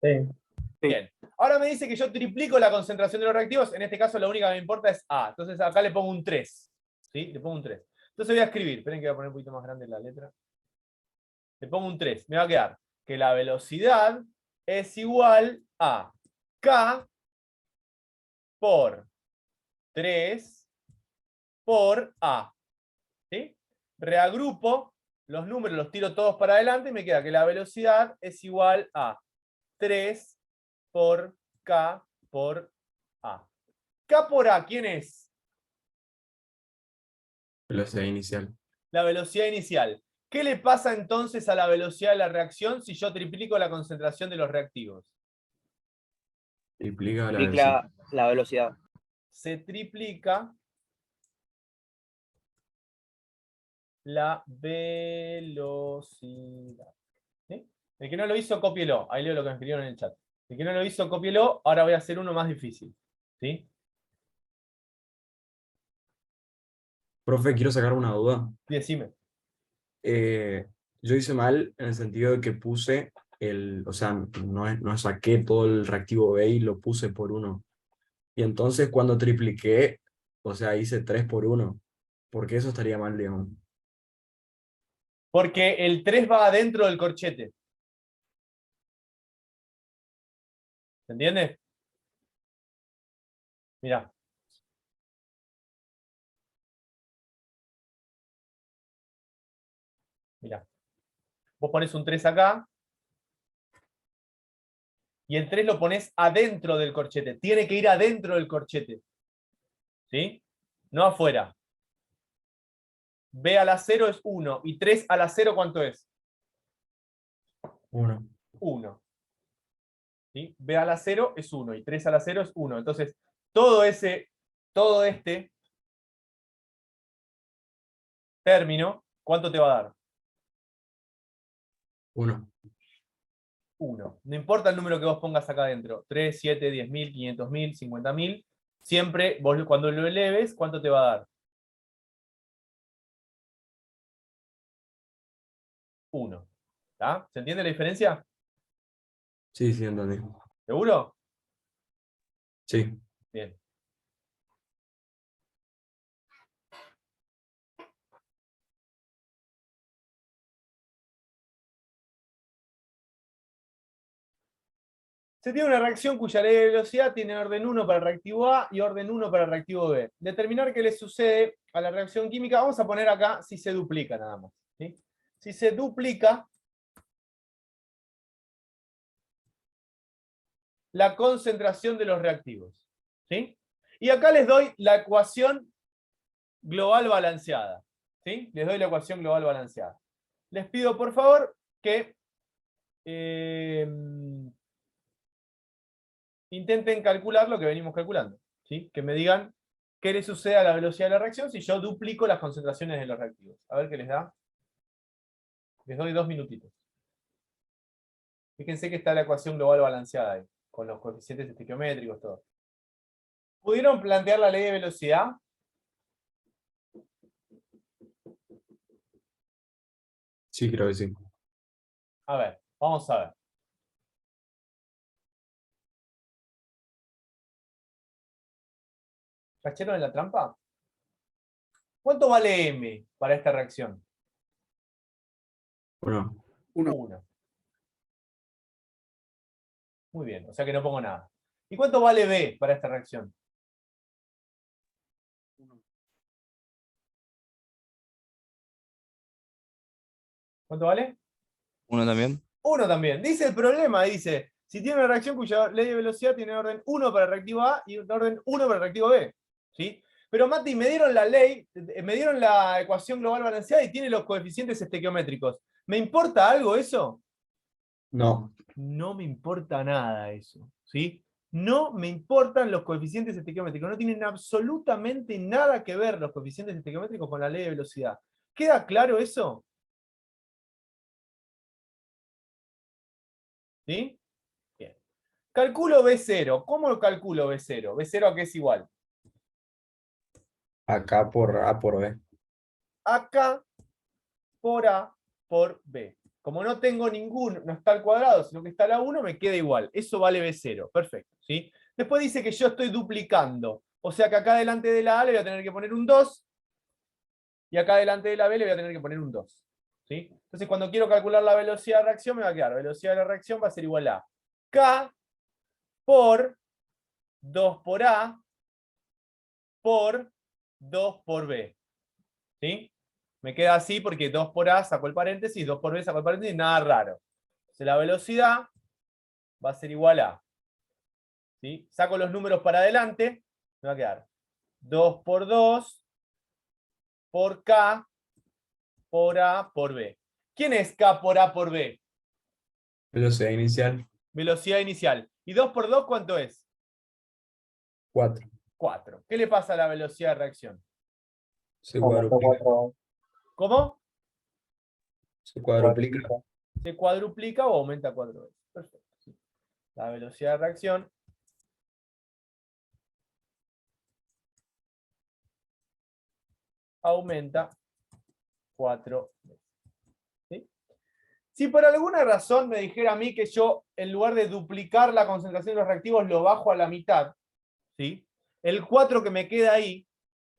S5: Sí.
S1: Bien. Ahora me dice que yo triplico la concentración de los reactivos. En este caso la única que me importa es A. Entonces acá le pongo un 3. ¿Sí? Le pongo un 3. Entonces voy a escribir. Esperen que voy a poner un poquito más grande la letra. Le pongo un 3. Me va a quedar que la velocidad es igual a K por 3 por A. ¿Sí? Reagrupo los números, los tiro todos para adelante y me queda que la velocidad es igual a 3 por K por A. K por A, ¿quién es?
S3: Velocidad inicial.
S1: La velocidad inicial. ¿Qué le pasa entonces a la velocidad de la reacción si yo triplico la concentración de los reactivos?
S3: Triplica la velocidad.
S5: Triplica la velocidad.
S1: Se triplica la velocidad. ¿Sí? El que no lo hizo, cópielo. Ahí leo lo que me escribieron en el chat. El que no lo hizo, cópielo. Ahora voy a hacer uno más difícil. ¿Sí?
S3: Profe, quiero sacar una duda.
S1: Decime.
S3: Yo hice mal en el sentido de que puse o sea, no saqué todo el reactivo B y lo puse por 1. Y entonces cuando tripliqué, o sea, hice 3 por 1. ¿Por qué eso estaría mal, digamos?
S1: Porque el 3 va adentro del corchete. ¿Se entiende? Mirá. Mirá. Vos pones un 3 acá. Y el 3 lo pones adentro del corchete. Tiene que ir adentro del corchete. ¿Sí? No afuera. B a la 0 es 1. ¿Y 3 a la 0 cuánto es?
S3: 1.
S1: 1. ¿Sí? B a la 0 es 1. Y 3 a la 0 es 1. Entonces, todo este término, ¿cuánto te va a dar?
S3: 1.
S1: 1. No importa el número que vos pongas acá adentro. 3, 7, 10.000, 500.000, 50.000. Siempre, vos cuando lo eleves, ¿cuánto te va a dar? 1. ¿Está? ¿Se entiende la diferencia?
S3: Sí, sí, entendí.
S1: ¿Seguro?
S3: Sí.
S1: Bien. Se tiene una reacción cuya ley de velocidad tiene orden 1 para el reactivo A y orden 1 para el reactivo B. Determinar qué le sucede a la reacción química, vamos a poner acá si se duplica nada más. ¿Sí? Si se duplica la concentración de los reactivos. ¿Sí? Y acá les doy la ecuación global balanceada. ¿Sí? Les doy la ecuación global balanceada. Les pido por favor que intenten calcular lo que venimos calculando. ¿Sí? Que me digan qué le sucede a la velocidad de la reacción si yo duplico las concentraciones de los reactivos. A ver qué les da. Les doy 2 minutitos. Fíjense que está la ecuación global balanceada ahí, con los coeficientes estequiométricos, todo. ¿Pudieron plantear la ley de velocidad?
S3: Sí, creo que sí.
S1: A ver, vamos a ver. ¿Cayeron en la trampa? ¿Cuánto vale M para esta reacción?
S3: Bueno,
S1: 1. Muy bien, o sea que no pongo nada. ¿Y cuánto vale B para esta reacción?
S4: 1.
S1: ¿Cuánto vale?
S6: 1 también.
S1: 1 también. Dice el problema, dice, si tiene una reacción cuya ley de velocidad tiene orden 1 para el reactivo A y orden 1 para el reactivo B. ¿Sí? Pero Mati, me dieron la ley, me dieron la ecuación global balanceada y tiene los coeficientes estequiométricos. ¿Me importa algo eso?
S3: no.
S1: No me importa nada eso. ¿Sí? No me importan los coeficientes estequiométricos. No tienen absolutamente nada que ver los coeficientes estequiométricos con la ley de velocidad. ¿Queda claro eso? ¿Sí? Bien. Calculo B0. ¿Cómo lo calculo B0? ¿B0 a qué es igual?
S3: Acá por A por B.
S1: Acá por A por B. Como no tengo ningún, no está al cuadrado, sino que está a la 1, me queda igual. Eso vale B0. Perfecto. ¿Sí? Después dice que yo estoy duplicando. O sea que acá delante de la A le voy a tener que poner un 2. Y acá delante de la B le voy a tener que poner un 2. ¿Sí? Entonces cuando quiero calcular la velocidad de reacción me va a quedar. La velocidad de la reacción va a ser igual a K por 2 por A por 2 por B. ¿Sí? Me queda así porque 2 por A saco el paréntesis, 2 por B saco el paréntesis, nada raro. Entonces la velocidad va a ser igual a, ¿sí? Saco los números para adelante, me va a quedar 2 por 2 por K por A por B. ¿Quién es K por A por B?
S3: Velocidad inicial,
S1: Velocidad inicial. ¿Y 2 por 2 cuánto es?
S3: 4.
S1: 4. ¿Qué le pasa a la velocidad de reacción?
S3: Se cuadruplica.
S1: ¿Cómo?
S3: Se cuadruplica.
S1: Se cuadruplica o aumenta 4 veces. Perfecto. ¿Sí? La velocidad de reacción aumenta 4 veces. ¿Sí? Si por alguna razón me dijera a mí que yo, en lugar de duplicar la concentración de los reactivos, lo bajo a la mitad, ¿sí? El 4 que me queda ahí,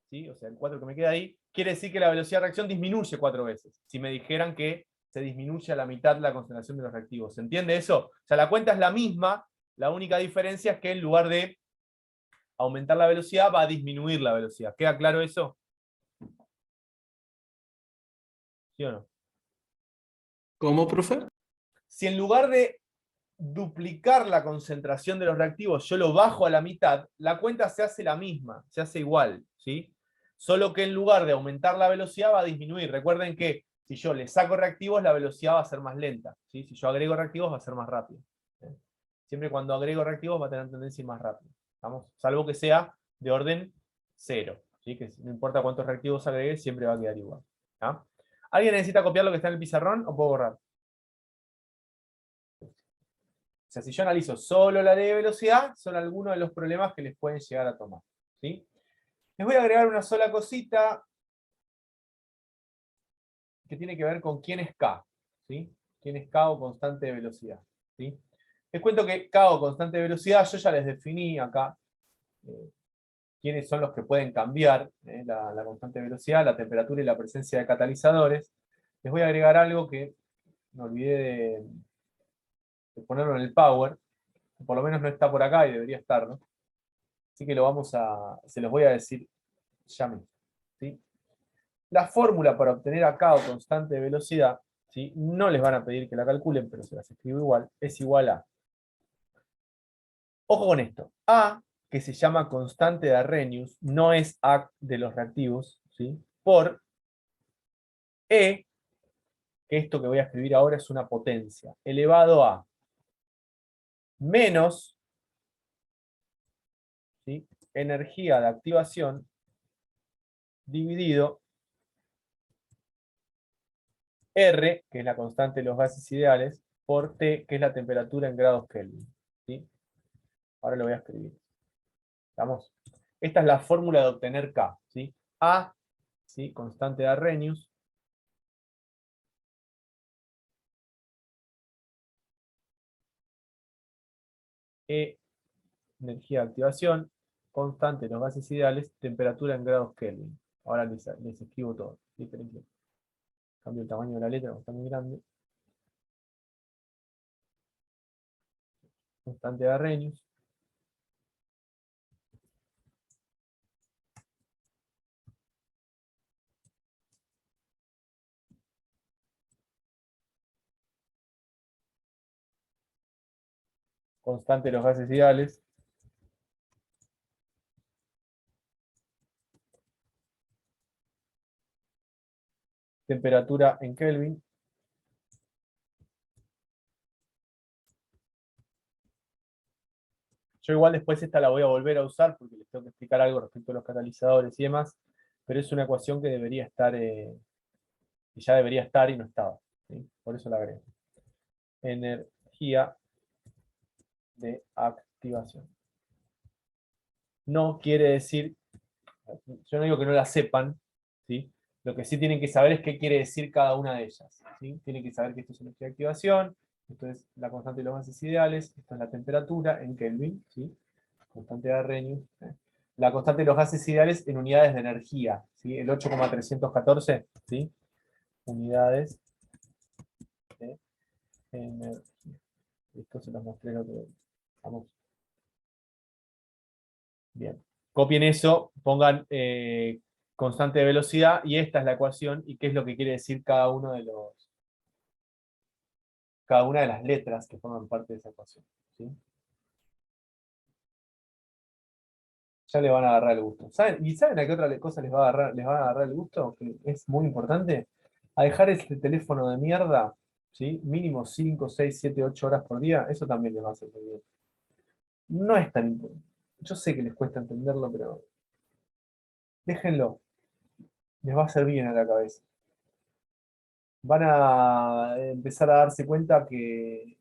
S1: ¿sí? O sea, el 4 que me queda ahí, quiere decir que la velocidad de reacción disminuye 4 veces. Si me dijeran que se disminuye a la mitad la concentración de los reactivos. ¿Se entiende eso? O sea, la cuenta es la misma, la única diferencia es que en lugar de aumentar la velocidad, va a disminuir la velocidad. ¿Queda claro eso? ¿Sí o no?
S7: ¿Cómo, profe?
S1: Si en lugar de duplicar la concentración de los reactivos, yo lo bajo a la mitad, la cuenta se hace la misma, se hace igual, ¿sí? Solo que en lugar de aumentar la velocidad va a disminuir. Recuerden que si yo le saco reactivos, la velocidad va a ser más lenta, ¿sí? Si yo agrego reactivos, va a ser más rápido. Siempre cuando agrego reactivos va a tener tendencia a ir más rápido. ¿Vamos? Salvo que sea de orden 0, ¿sí? Que no importa cuántos reactivos agregue, siempre va a quedar igual. ¿Ah? ¿Alguien necesita copiar lo que está en el pizarrón o puedo borrar? O sea, si yo analizo solo la ley de velocidad, son algunos de los problemas que les pueden llegar a tomar. ¿Sí? Les voy a agregar una sola cosita que tiene que ver con quién es K. ¿Sí? ¿Quién es K o constante de velocidad? ¿Sí? Les cuento que K o constante de velocidad, yo ya les definí acá quiénes son los que pueden cambiar la constante de velocidad, la temperatura y la presencia de catalizadores. Les voy a agregar algo que me olvidé de ponerlo en el Power, que por lo menos no está por acá y debería estarlo. Así que se los voy a decir ya mismo. ¿Sí? La fórmula para obtener acá o constante de velocidad, ¿sí? No les van a pedir que la calculen, pero se las escribo igual, es igual a, ojo con esto, A, que se llama constante de Arrhenius, no es A de los reactivos, ¿sí? Por E, que esto que voy a escribir ahora es una potencia, elevado a menos, ¿sí? Energía de activación dividido R, que es la constante de los gases ideales, por T, que es la temperatura en grados Kelvin. ¿Sí? Ahora lo voy a escribir. ¿Estamos? Esta es la fórmula de obtener K. ¿Sí? A, ¿sí? Constante de Arrhenius, E, energía de activación, constante de los gases ideales, temperatura en grados Kelvin. Ahora les escribo todo. ¿Sí? Esperen que cambio el tamaño de la letra, porque está muy grande. Constante de Arrhenius. Constante de los gases ideales. Temperatura en Kelvin. Yo igual después esta la voy a volver a usar porque les tengo que explicar algo respecto a los catalizadores y demás, pero es una ecuación que debería estar, que ya debería estar y no estaba, ¿sí? Por eso la agrego. Energía de activación. No quiere decir, yo no digo que no la sepan, ¿sí? Lo que sí tienen que saber es qué quiere decir cada una de ellas, ¿sí? Tienen que saber que esto es energía de activación, esto es la constante de los gases ideales, esto es la temperatura en Kelvin, ¿sí? Constante de Arrhenius. La constante de los gases ideales en unidades de energía, ¿sí? El 8,314, ¿sí? Unidades de energía. Esto se los mostré el otro día. Vamos. Bien. Copien eso, pongan constante de velocidad y esta es la ecuación y qué es lo que quiere decir cada una de las letras que forman parte de esa ecuación, ¿sí? Ya le van a agarrar el gusto. ¿Y saben a qué otra cosa les va a agarrar el gusto? Que es muy importante. A dejar este teléfono de mierda, ¿sí? Mínimo 5, 6, 7, 8 horas por día, eso también les va a hacer muy bien. No es tan importante. Yo sé que les cuesta entenderlo, pero déjenlo. Les va a hacer bien a la cabeza. Van a empezar a darse cuenta que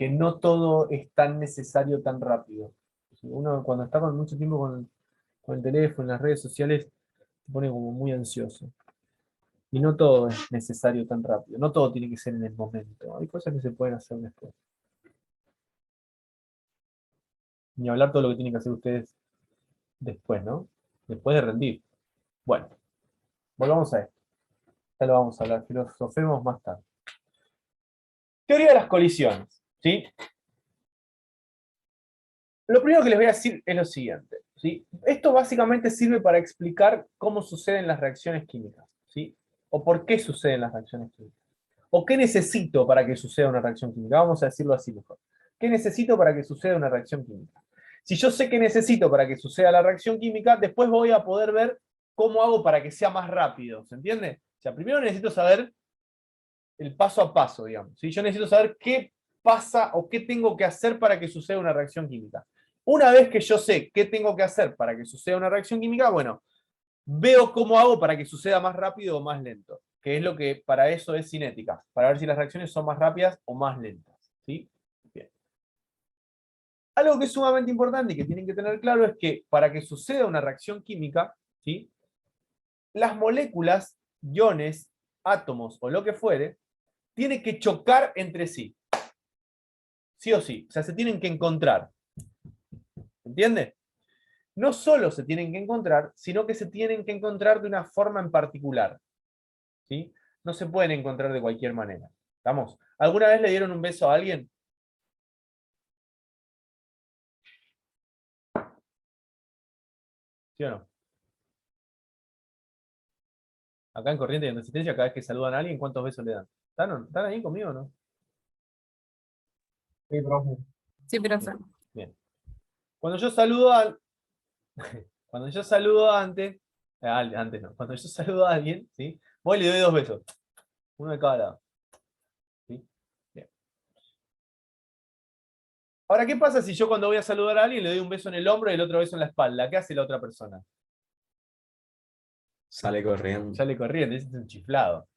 S1: no todo es tan necesario tan rápido. Uno cuando está con mucho tiempo con el teléfono, en las redes sociales, se pone como muy ansioso. Y no todo es necesario tan rápido. No todo tiene que ser en el momento. Hay cosas que se pueden hacer después. Ni hablar todo lo que tienen que hacer ustedes después, ¿no? Después de rendir. Bueno, volvamos a esto. Ya lo vamos a hablar. Filosofemos más tarde. Teoría de las colisiones, ¿sí? Lo primero que les voy a decir es lo siguiente, ¿sí? Esto básicamente sirve para explicar cómo suceden las reacciones químicas, ¿sí? O por qué suceden las reacciones químicas. O qué necesito para que suceda una reacción química. Vamos a decirlo así mejor. ¿Qué necesito para que suceda una reacción química? Si yo sé qué necesito para que suceda la reacción química, después voy a poder ver cómo hago para que sea más rápido, ¿se entiende? O sea, primero necesito saber el paso a paso, digamos, ¿sí? Yo necesito saber qué pasa o qué tengo que hacer para que suceda una reacción química. Una vez que yo sé qué tengo que hacer para que suceda una reacción química, bueno, veo cómo hago para que suceda más rápido o más lento, que es lo que para eso es cinética, para ver si las reacciones son más rápidas o más lentas, ¿sí? Bien. Algo que es sumamente importante y que tienen que tener claro es que para que suceda una reacción química, ¿sí? Las moléculas, iones, átomos o lo que fuere, tienen que chocar entre sí. Sí o sí. O sea, se tienen que encontrar. ¿Entiende? No solo se tienen que encontrar, sino que se tienen que encontrar de una forma en particular. ¿Sí? No se pueden encontrar de cualquier manera. ¿Estamos? ¿Alguna vez le dieron un beso a alguien? ¿Sí o no? Acá en Corrientes y en Resistencia, cada vez que saludan a alguien, ¿cuántos besos le dan? ¿Están ahí conmigo o no? Sí, profe.
S9: Sí, profe.
S1: Bien. Cuando yo saludo a... Cuando yo saludo antes no. Cuando yo saludo a alguien, ¿sí? Voy y le doy 2 besos. Uno de cada lado. ¿Sí? Bien. Ahora, ¿qué pasa si yo cuando voy a saludar a alguien le doy un beso en el hombro y el otro beso en la espalda? ¿Qué hace la otra persona?
S3: Sale corriendo.
S1: Sale corriendo, ese es un chiflado.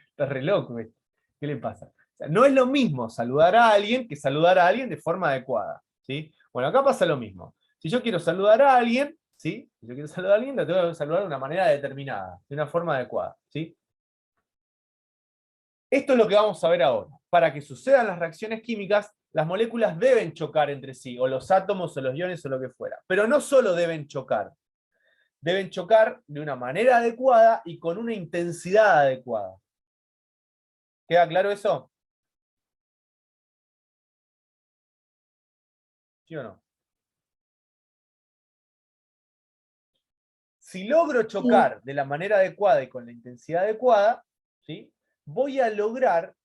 S1: Está re loco, güey. ¿Qué le pasa? O sea, no es lo mismo saludar a alguien que saludar a alguien de forma adecuada, ¿sí? Bueno, acá pasa lo mismo. Si yo quiero saludar a alguien, ¿sí? Si yo quiero saludar a alguien, lo tengo que saludar de una manera determinada, de una forma adecuada, ¿sí? Esto es lo que vamos a ver ahora. Para que sucedan las reacciones químicas, las moléculas deben chocar entre sí, o los átomos, o los iones, o lo que fuera. Pero no solo deben chocar, deben chocar de una manera adecuada y con una intensidad adecuada. ¿Queda claro eso? ¿Sí o no? Si logro chocar de la manera adecuada y con la intensidad adecuada, ¿sí? Voy a lograr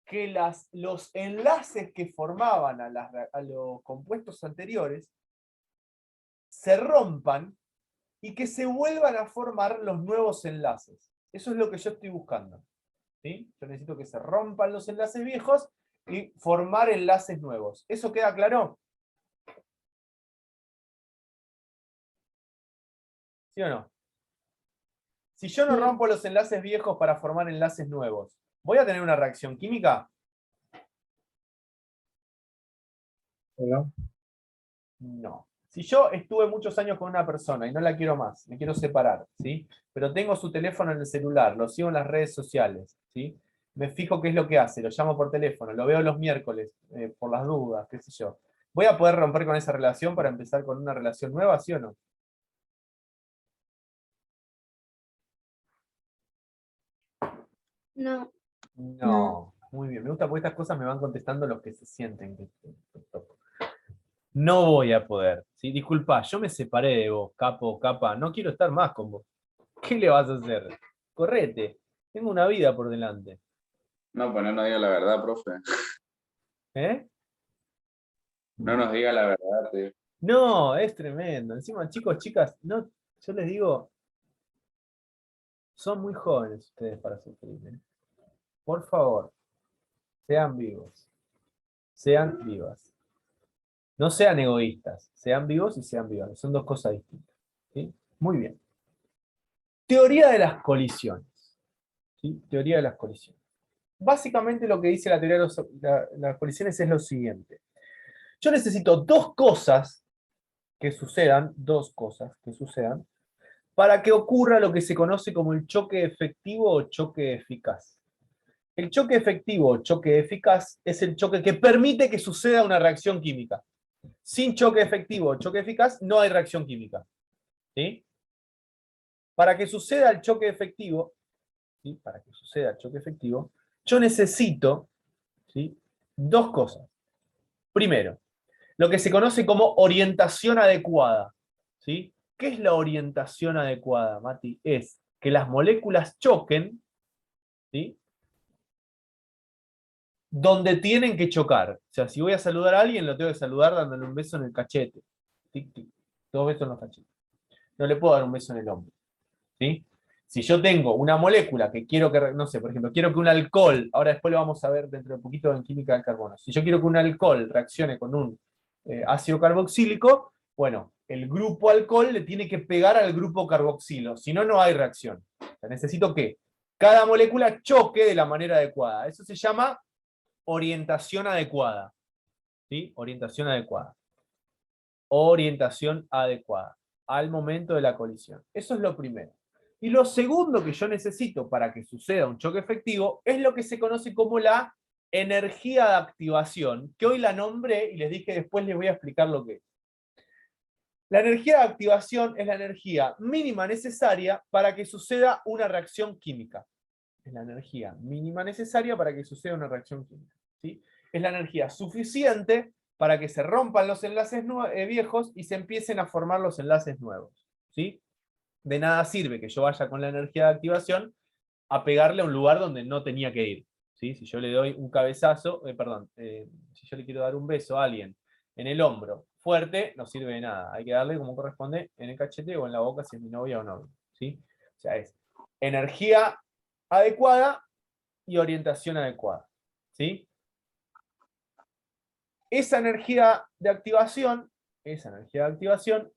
S1: que los enlaces que formaban a los compuestos anteriores se rompan y que se vuelvan a formar los nuevos enlaces. Eso es lo que yo estoy buscando. ¿Sí? Yo necesito que se rompan los enlaces viejos y formar enlaces nuevos. ¿Eso queda claro? ¿Sí o no? Si yo no rompo los enlaces viejos para formar enlaces nuevos, ¿voy a tener una reacción química? No. Si yo estuve muchos años con una persona y no la quiero más, me quiero separar, ¿sí? Pero tengo su teléfono en el celular, lo sigo en las redes sociales, ¿sí? Me fijo qué es lo que hace, lo llamo por teléfono, lo veo los miércoles, por las dudas, qué sé yo. ¿Voy a poder romper con esa relación para empezar con una relación nueva, sí o no?
S2: No.
S1: No. Muy bien, me gusta porque estas cosas me van contestando los que se sienten. No voy a poder. ¿Sí? Disculpa, yo me separé de vos, capo, capa. No quiero estar más con vos. ¿Qué le vas a hacer? Correte. Tengo una vida por delante.
S8: No, pues no nos diga la verdad, profe.
S1: ¿Eh?
S8: No nos diga la verdad, tío.
S1: No, es tremendo. Encima, chicos, chicas, no, yo les digo, son muy jóvenes ustedes para sufrir. ¿Eh? Por favor, sean vivos. Sean vivas. No sean egoístas. Sean vivos y sean vivas. Son dos cosas distintas. ¿Sí? Muy bien. Teoría de las colisiones. ¿Sí? Teoría de las colisiones. Básicamente lo que dice la teoría de las colisiones es lo siguiente. Yo necesito dos cosas que sucedan, para que ocurra lo que se conoce como el choque efectivo o choque eficaz. El choque efectivo o choque eficaz es el choque que permite que suceda una reacción química. Sin choque efectivo o choque eficaz no hay reacción química. ¿Sí? Para que suceda el choque efectivo, ¿sí? Para que suceda el choque efectivo, yo necesito, ¿sí? Dos cosas. Primero, lo que se conoce como orientación adecuada. ¿Sí? ¿Qué es la orientación adecuada, Mati? Es que las moléculas choquen, ¿sí? Donde tienen que chocar. O sea, si voy a saludar a alguien, lo tengo que saludar dándole un beso en el cachete. Tic, tic. 2 besos en los cachetes. No le puedo dar un beso en el hombro. ¿Sí? Si yo tengo una molécula que quiero que, no sé, por ejemplo, quiero que un alcohol, ahora después lo vamos a ver dentro de poquito en química del carbono, si yo quiero que un alcohol reaccione con un ácido carboxílico, bueno, el grupo alcohol le tiene que pegar al grupo carboxilo, si no, no hay reacción. O sea, necesito que cada molécula choque de la manera adecuada. Eso se llama orientación adecuada. ¿Sí? Orientación adecuada. Orientación adecuada al momento de la colisión. Eso es lo primero. Y lo segundo que yo necesito para que suceda un choque efectivo es lo que se conoce como la energía de activación, que hoy la nombré y les dije después les voy a explicar lo que es. La energía de activación es la energía mínima necesaria para que suceda una reacción química. Es la energía mínima necesaria para que suceda una reacción química. ¿Sí? Es la energía suficiente para que se rompan los enlaces viejos y se empiecen a formar los enlaces nuevos. ¿Sí? De nada sirve que yo vaya con la energía de activación a pegarle a un lugar donde no tenía que ir. ¿Sí? Si yo le doy un cabezazo, si yo le quiero dar un beso a alguien en el hombro fuerte, no sirve de nada. Hay que darle como corresponde en el cachete o en la boca si es mi novia o novio. ¿Sí? O sea, es energía adecuada y orientación adecuada. ¿Sí? Esa energía de activación,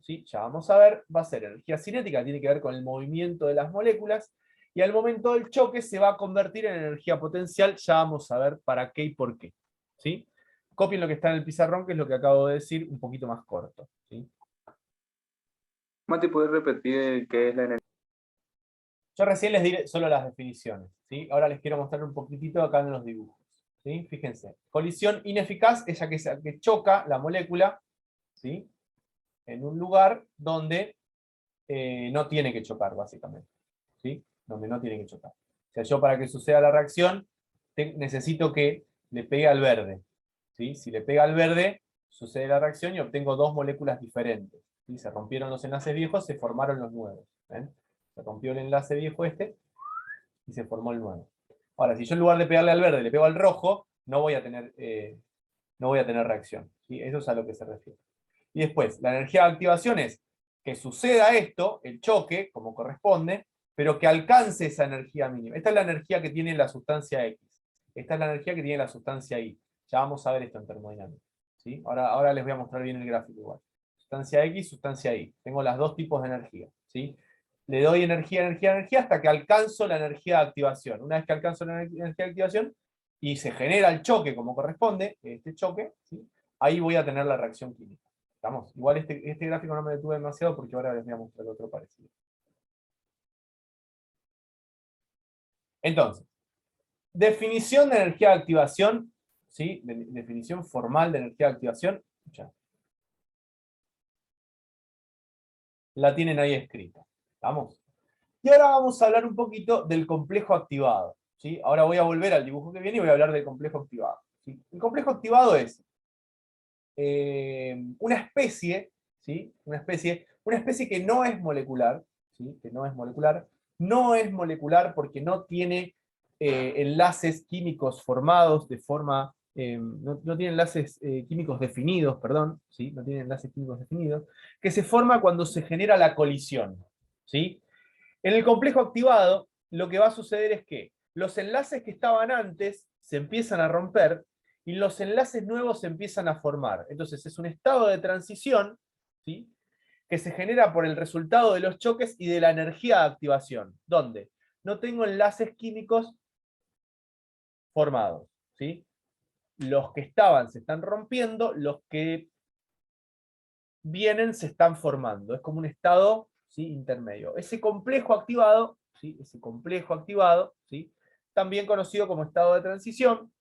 S1: ¿sí? Ya vamos a ver, va a ser energía cinética, tiene que ver con el movimiento de las moléculas, y al momento del choque se va a convertir en energía potencial, ya vamos a ver para qué y por qué. ¿Sí? Copien lo que está en el pizarrón, que es lo que acabo de decir, un poquito más corto. ¿Sí?
S8: Mati, ¿puedes repetir qué es la energía?
S1: Yo recién les diré solo las definiciones. ¿Sí? Ahora les quiero mostrar un poquitito acá en los dibujos. ¿Sí? Fíjense. Colisión ineficaz es aquella que choca la molécula, ¿sí? En un lugar donde no tiene que chocar, básicamente. ¿Sí? Donde no tiene que chocar. O sea, yo para que suceda la reacción, necesito que le pegue al verde. ¿Sí? Si le pega al verde, sucede la reacción y obtengo dos moléculas diferentes. ¿Sí? Se rompieron los enlaces viejos, se formaron los nuevos. ¿Ven? Se rompió el enlace viejo este y se formó el nuevo. Ahora, si yo en lugar de pegarle al verde le pego al rojo, no voy a tener reacción. ¿Sí? Eso es a lo que se refiere. Y después, la energía de activación es que suceda esto, el choque, como corresponde, pero que alcance esa energía mínima. Esta es la energía que tiene la sustancia X. Esta es la energía que tiene la sustancia Y. Ya vamos a ver esto en termodinámica. ¿Sí? Ahora les voy a mostrar bien el gráfico igual. Sustancia X, sustancia Y. Tengo los dos tipos de energía. ¿Sí? Le doy energía, energía, energía hasta que alcanzo la energía de activación. Una vez que alcanzo la energía de activación y se genera el choque como corresponde, este choque, ¿sí? Ahí voy a tener la reacción química. ¿Estamos? Igual este gráfico no me detuve demasiado porque ahora les voy a mostrar otro parecido. Entonces, definición de energía de activación, ¿sí? Definición formal de energía de activación. Ya. La tienen ahí escrita. ¿Estamos? Y ahora vamos a hablar un poquito del complejo activado. ¿Sí? Ahora voy a volver al dibujo que viene y voy a hablar del complejo activado. ¿Sí? El complejo activado es una especie, ¿sí? Una especie que no es molecular, ¿sí? Que no es molecular. No es molecular porque no tiene enlaces químicos formados de forma... no tiene enlaces químicos definidos, perdón, ¿sí? No tiene enlaces químicos definidos, que se forma cuando se genera la colisión, ¿sí? En el complejo activado, lo que va a suceder es que los enlaces que estaban antes se empiezan a romper y los enlaces nuevos se empiezan a formar. Entonces es un estado de transición, ¿sí? Que se genera por el resultado de los choques y de la energía de activación. ¿Dónde? No tengo enlaces químicos formados, ¿sí? Los que estaban se están rompiendo, los que vienen se están formando. Es como un estado, ¿sí? Intermedio. Ese complejo activado, ¿sí? Ese complejo activado, ¿sí? También conocido como estado de transición,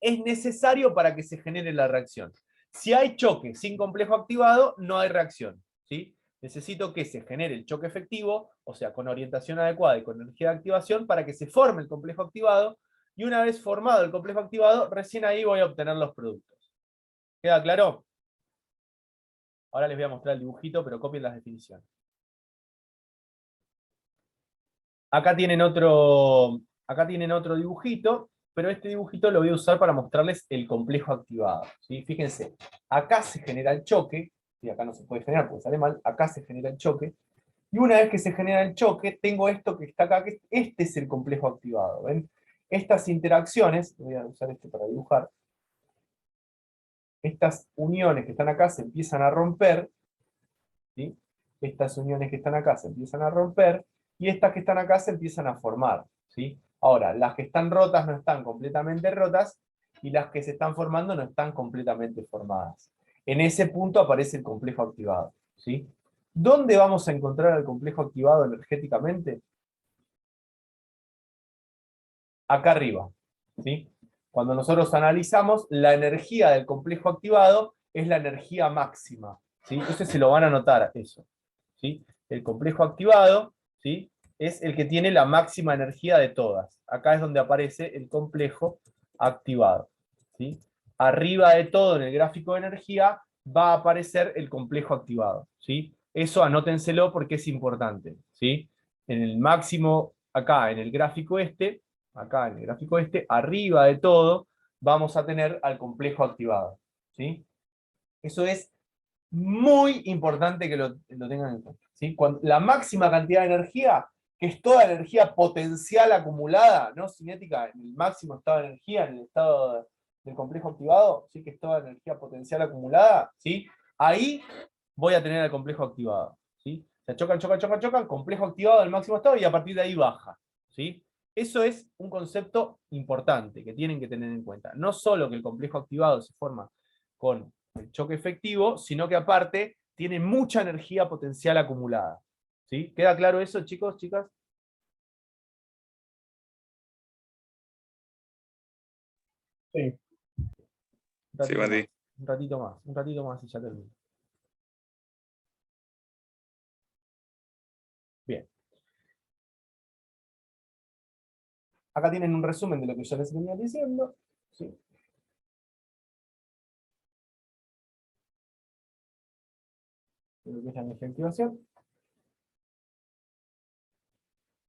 S1: es necesario para que se genere la reacción. Si hay choque sin complejo activado, no hay reacción, ¿sí? Necesito que se genere el choque efectivo, o sea, con orientación adecuada y con energía de activación, para que se forme el complejo activado, y una vez formado el complejo activado, recién ahí voy a obtener los productos. ¿Queda claro? Ahora les voy a mostrar el dibujito, pero copien las definiciones. Acá tienen otro dibujito, pero este dibujito lo voy a usar para mostrarles el complejo activado, ¿sí? Fíjense, acá se genera el choque, y acá no se puede generar porque sale mal, acá se genera el choque, y una vez que se genera el choque, tengo esto que está acá, que este es el complejo activado, ¿ven? Estas interacciones, voy a usar este para dibujar, estas uniones que están acá se empiezan a romper, ¿sí? Estas uniones que están acá se empiezan a romper, y estas que están acá se empiezan a formar, ¿sí? Ahora, las que están rotas no están completamente rotas, y las que se están formando no están completamente formadas. En ese punto aparece el complejo activado, ¿sí? ¿Dónde vamos a encontrar el complejo activado energéticamente? Acá arriba, ¿sí? Cuando nosotros analizamos, la energía del complejo activado es la energía máxima, ¿sí? Eso se lo van a notar, eso, ¿sí? El complejo activado, ¿sí? Es el que tiene la máxima energía de todas. Acá es donde aparece el complejo activado, ¿sí? Arriba de todo, en el gráfico de energía, va a aparecer el complejo activado, ¿sí? Eso anótenselo porque es importante, ¿sí? En el máximo, acá en el gráfico acá en el gráfico arriba de todo, vamos a tener al complejo activado, ¿sí? Eso es muy importante que lo tengan en cuenta, ¿sí? La máxima cantidad de energía, que es toda la energía potencial acumulada, no cinética, en el máximo estado de energía, en el estado del complejo activado, ¿sí? Que es toda la energía potencial acumulada, ¿sí? Ahí voy a tener el complejo activado, ¿sí? O sea, chocan, complejo activado del máximo estado y a partir de ahí baja, ¿sí? Eso es un concepto importante que tienen que tener en cuenta. No solo que el complejo activado se forma con el choque efectivo, sino que aparte tiene mucha energía potencial acumulada. ¿Sí? ¿Queda claro eso, chicos, chicas?
S7: Sí.
S8: Sí, Mati.
S1: Un ratito más y ya termino. Acá tienen un resumen de lo que yo les venía diciendo. ¿Sí? De lo que es la energía de activación.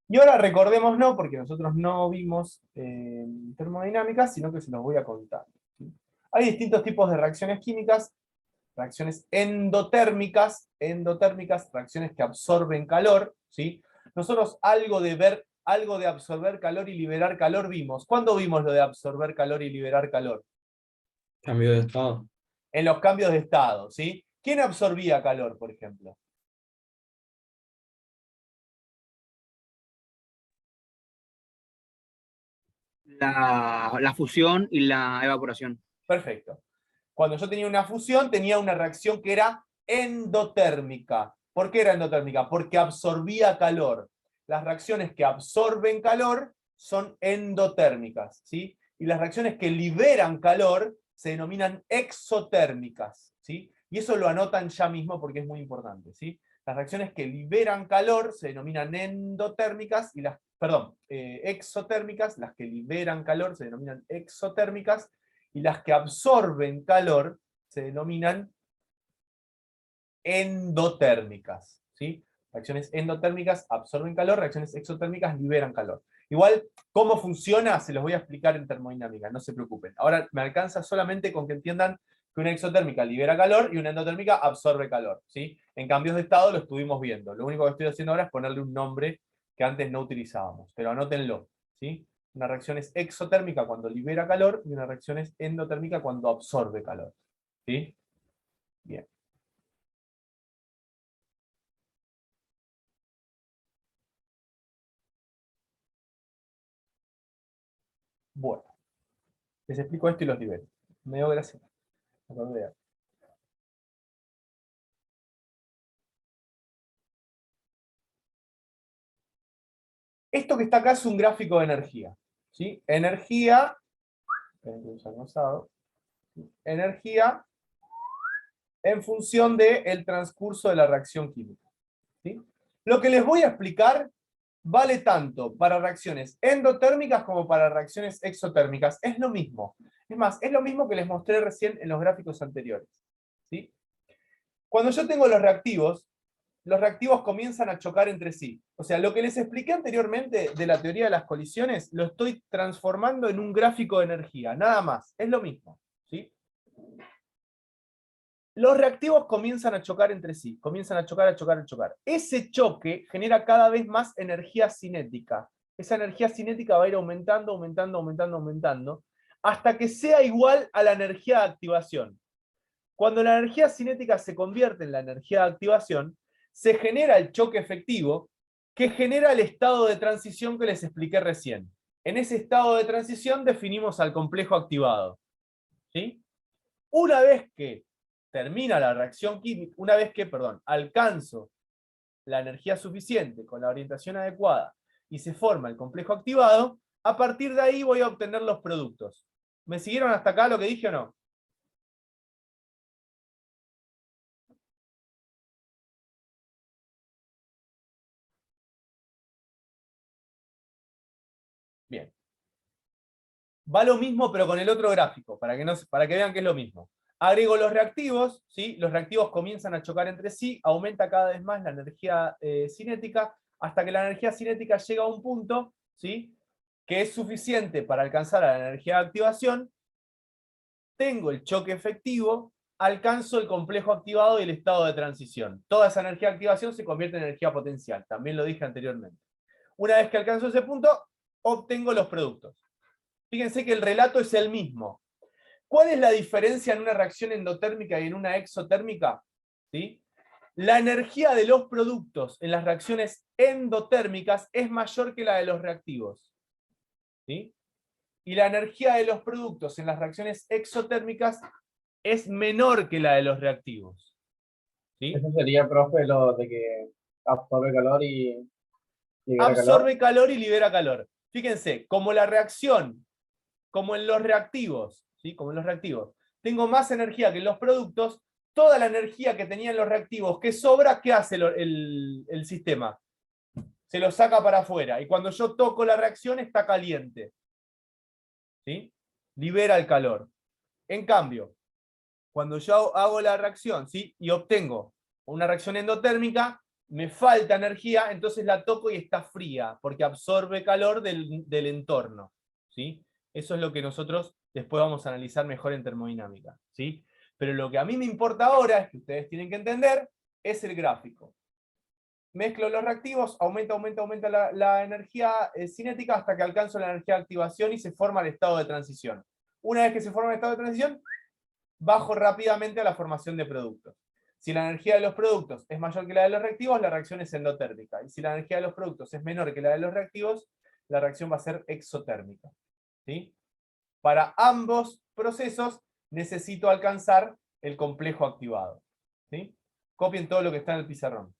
S1: Y ahora recordémonos, porque nosotros no vimos termodinámica, sino que se los voy a contar. ¿Sí? Hay distintos tipos de reacciones químicas, reacciones endotérmicas, reacciones que absorben calor, ¿sí? Nosotros algo de absorber calor y liberar calor vimos. ¿Cuándo vimos lo de absorber calor y liberar calor?
S3: Cambio de estado.
S1: En los cambios de estado, ¿sí? ¿Quién absorbía calor, por ejemplo?
S5: La fusión y la evaporación.
S1: Perfecto. Cuando yo tenía una fusión, tenía una reacción que era endotérmica. ¿Por qué era endotérmica? Porque absorbía calor. Las reacciones que absorben calor son endotérmicas, ¿sí? Y las reacciones que liberan calor se denominan exotérmicas, ¿sí? Y eso lo anotan ya mismo porque es muy importante, ¿sí? Las reacciones que liberan calor se denominan endotérmicas, y exotérmicas. Las que liberan calor se denominan exotérmicas, y las que absorben calor se denominan endotérmicas, ¿sí? Reacciones endotérmicas absorben calor, reacciones exotérmicas liberan calor. Igual, ¿cómo funciona? Se los voy a explicar en termodinámica, no se preocupen. Ahora me alcanza solamente con que entiendan que una exotérmica libera calor y una endotérmica absorbe calor, ¿sí? En cambios de estado lo estuvimos viendo. Lo único que estoy haciendo ahora es ponerle un nombre que antes no utilizábamos, pero anótenlo, ¿sí? Una reacción es exotérmica cuando libera calor y una reacción es endotérmica cuando absorbe calor, ¿sí? Bien. Bueno, les explico esto y los libero. Me dio gracia. Esto que está acá es un gráfico de energía, ¿sí? Energía en función del transcurso de la reacción química, ¿sí? Lo que les voy a explicar vale tanto para reacciones endotérmicas como para reacciones exotérmicas. Es lo mismo. Es más, es lo mismo que les mostré recién en los gráficos anteriores, ¿sí? Cuando yo tengo los reactivos comienzan a chocar entre sí. O sea, lo que les expliqué anteriormente de la teoría de las colisiones, lo estoy transformando en un gráfico de energía, nada más. Es lo mismo, ¿sí? Los reactivos comienzan a chocar entre sí, comienzan a chocar, a chocar, a chocar. Ese choque genera cada vez más energía cinética. Esa energía cinética va a ir aumentando, aumentando, aumentando, aumentando, hasta que sea igual a la energía de activación. Cuando la energía cinética se convierte en la energía de activación, se genera el choque efectivo, que genera el estado de transición que les expliqué recién. En ese estado de transición definimos al complejo activado, ¿sí? Una vez que termina la reacción química, alcanzo la energía suficiente con la orientación adecuada y se forma el complejo activado, a partir de ahí voy a obtener los productos. ¿Me siguieron hasta acá lo que dije o no? Bien. Va lo mismo pero con el otro gráfico, para que vean que es lo mismo. Agrego los reactivos, ¿sí? Los reactivos comienzan a chocar entre sí, aumenta cada vez más la energía cinética, hasta que la energía cinética llega a un punto, ¿sí? Que es suficiente para alcanzar a la energía de activación. Tengo el choque efectivo, alcanzo el complejo activado y el estado de transición. Toda esa energía de activación se convierte en energía potencial, también lo dije anteriormente. Una vez que alcanzo ese punto, obtengo los productos. Fíjense que el relato es el mismo. ¿Cuál es la diferencia en una reacción endotérmica y en una exotérmica? ¿Sí? La energía de los productos en las reacciones endotérmicas es mayor que la de los reactivos, ¿sí? Y la energía de los productos en las reacciones exotérmicas es menor que la de los reactivos, ¿sí?
S7: Eso sería, profe, lo de que absorbe calor y libera calor.
S1: Absorbe calor y libera calor. Fíjense, como la reacción, como en los reactivos, ¿sí? Como en los reactivos, tengo más energía que en los productos, toda la energía que tenía en los reactivos que sobra, ¿qué hace el sistema? se lo saca para afuera. Y cuando yo toco la reacción está caliente. ¿Sí? Libera el calor. En cambio, cuando yo hago la reacción, ¿sí? Y obtengo una reacción endotérmica, me falta energía, entonces la toco y está fría, porque absorbe calor del entorno. ¿Sí? Eso es lo que nosotros después vamos a analizar mejor en termodinámica. ¿Sí? Pero lo que a mí me importa ahora, es que ustedes tienen que entender, es el gráfico. Mezclo los reactivos, aumenta la energía cinética hasta que alcanzo la energía de activación y se forma el estado de transición. Una vez que se forma el estado de transición, bajo rápidamente a la formación de productos. Si la energía de los productos es mayor que la de los reactivos, la reacción es endotérmica. Y si la energía de los productos es menor que la de los reactivos, la reacción va a ser exotérmica. ¿Sí? Para ambos procesos necesito alcanzar el complejo activado. ¿Sí? Copien todo lo que está en el pizarrón.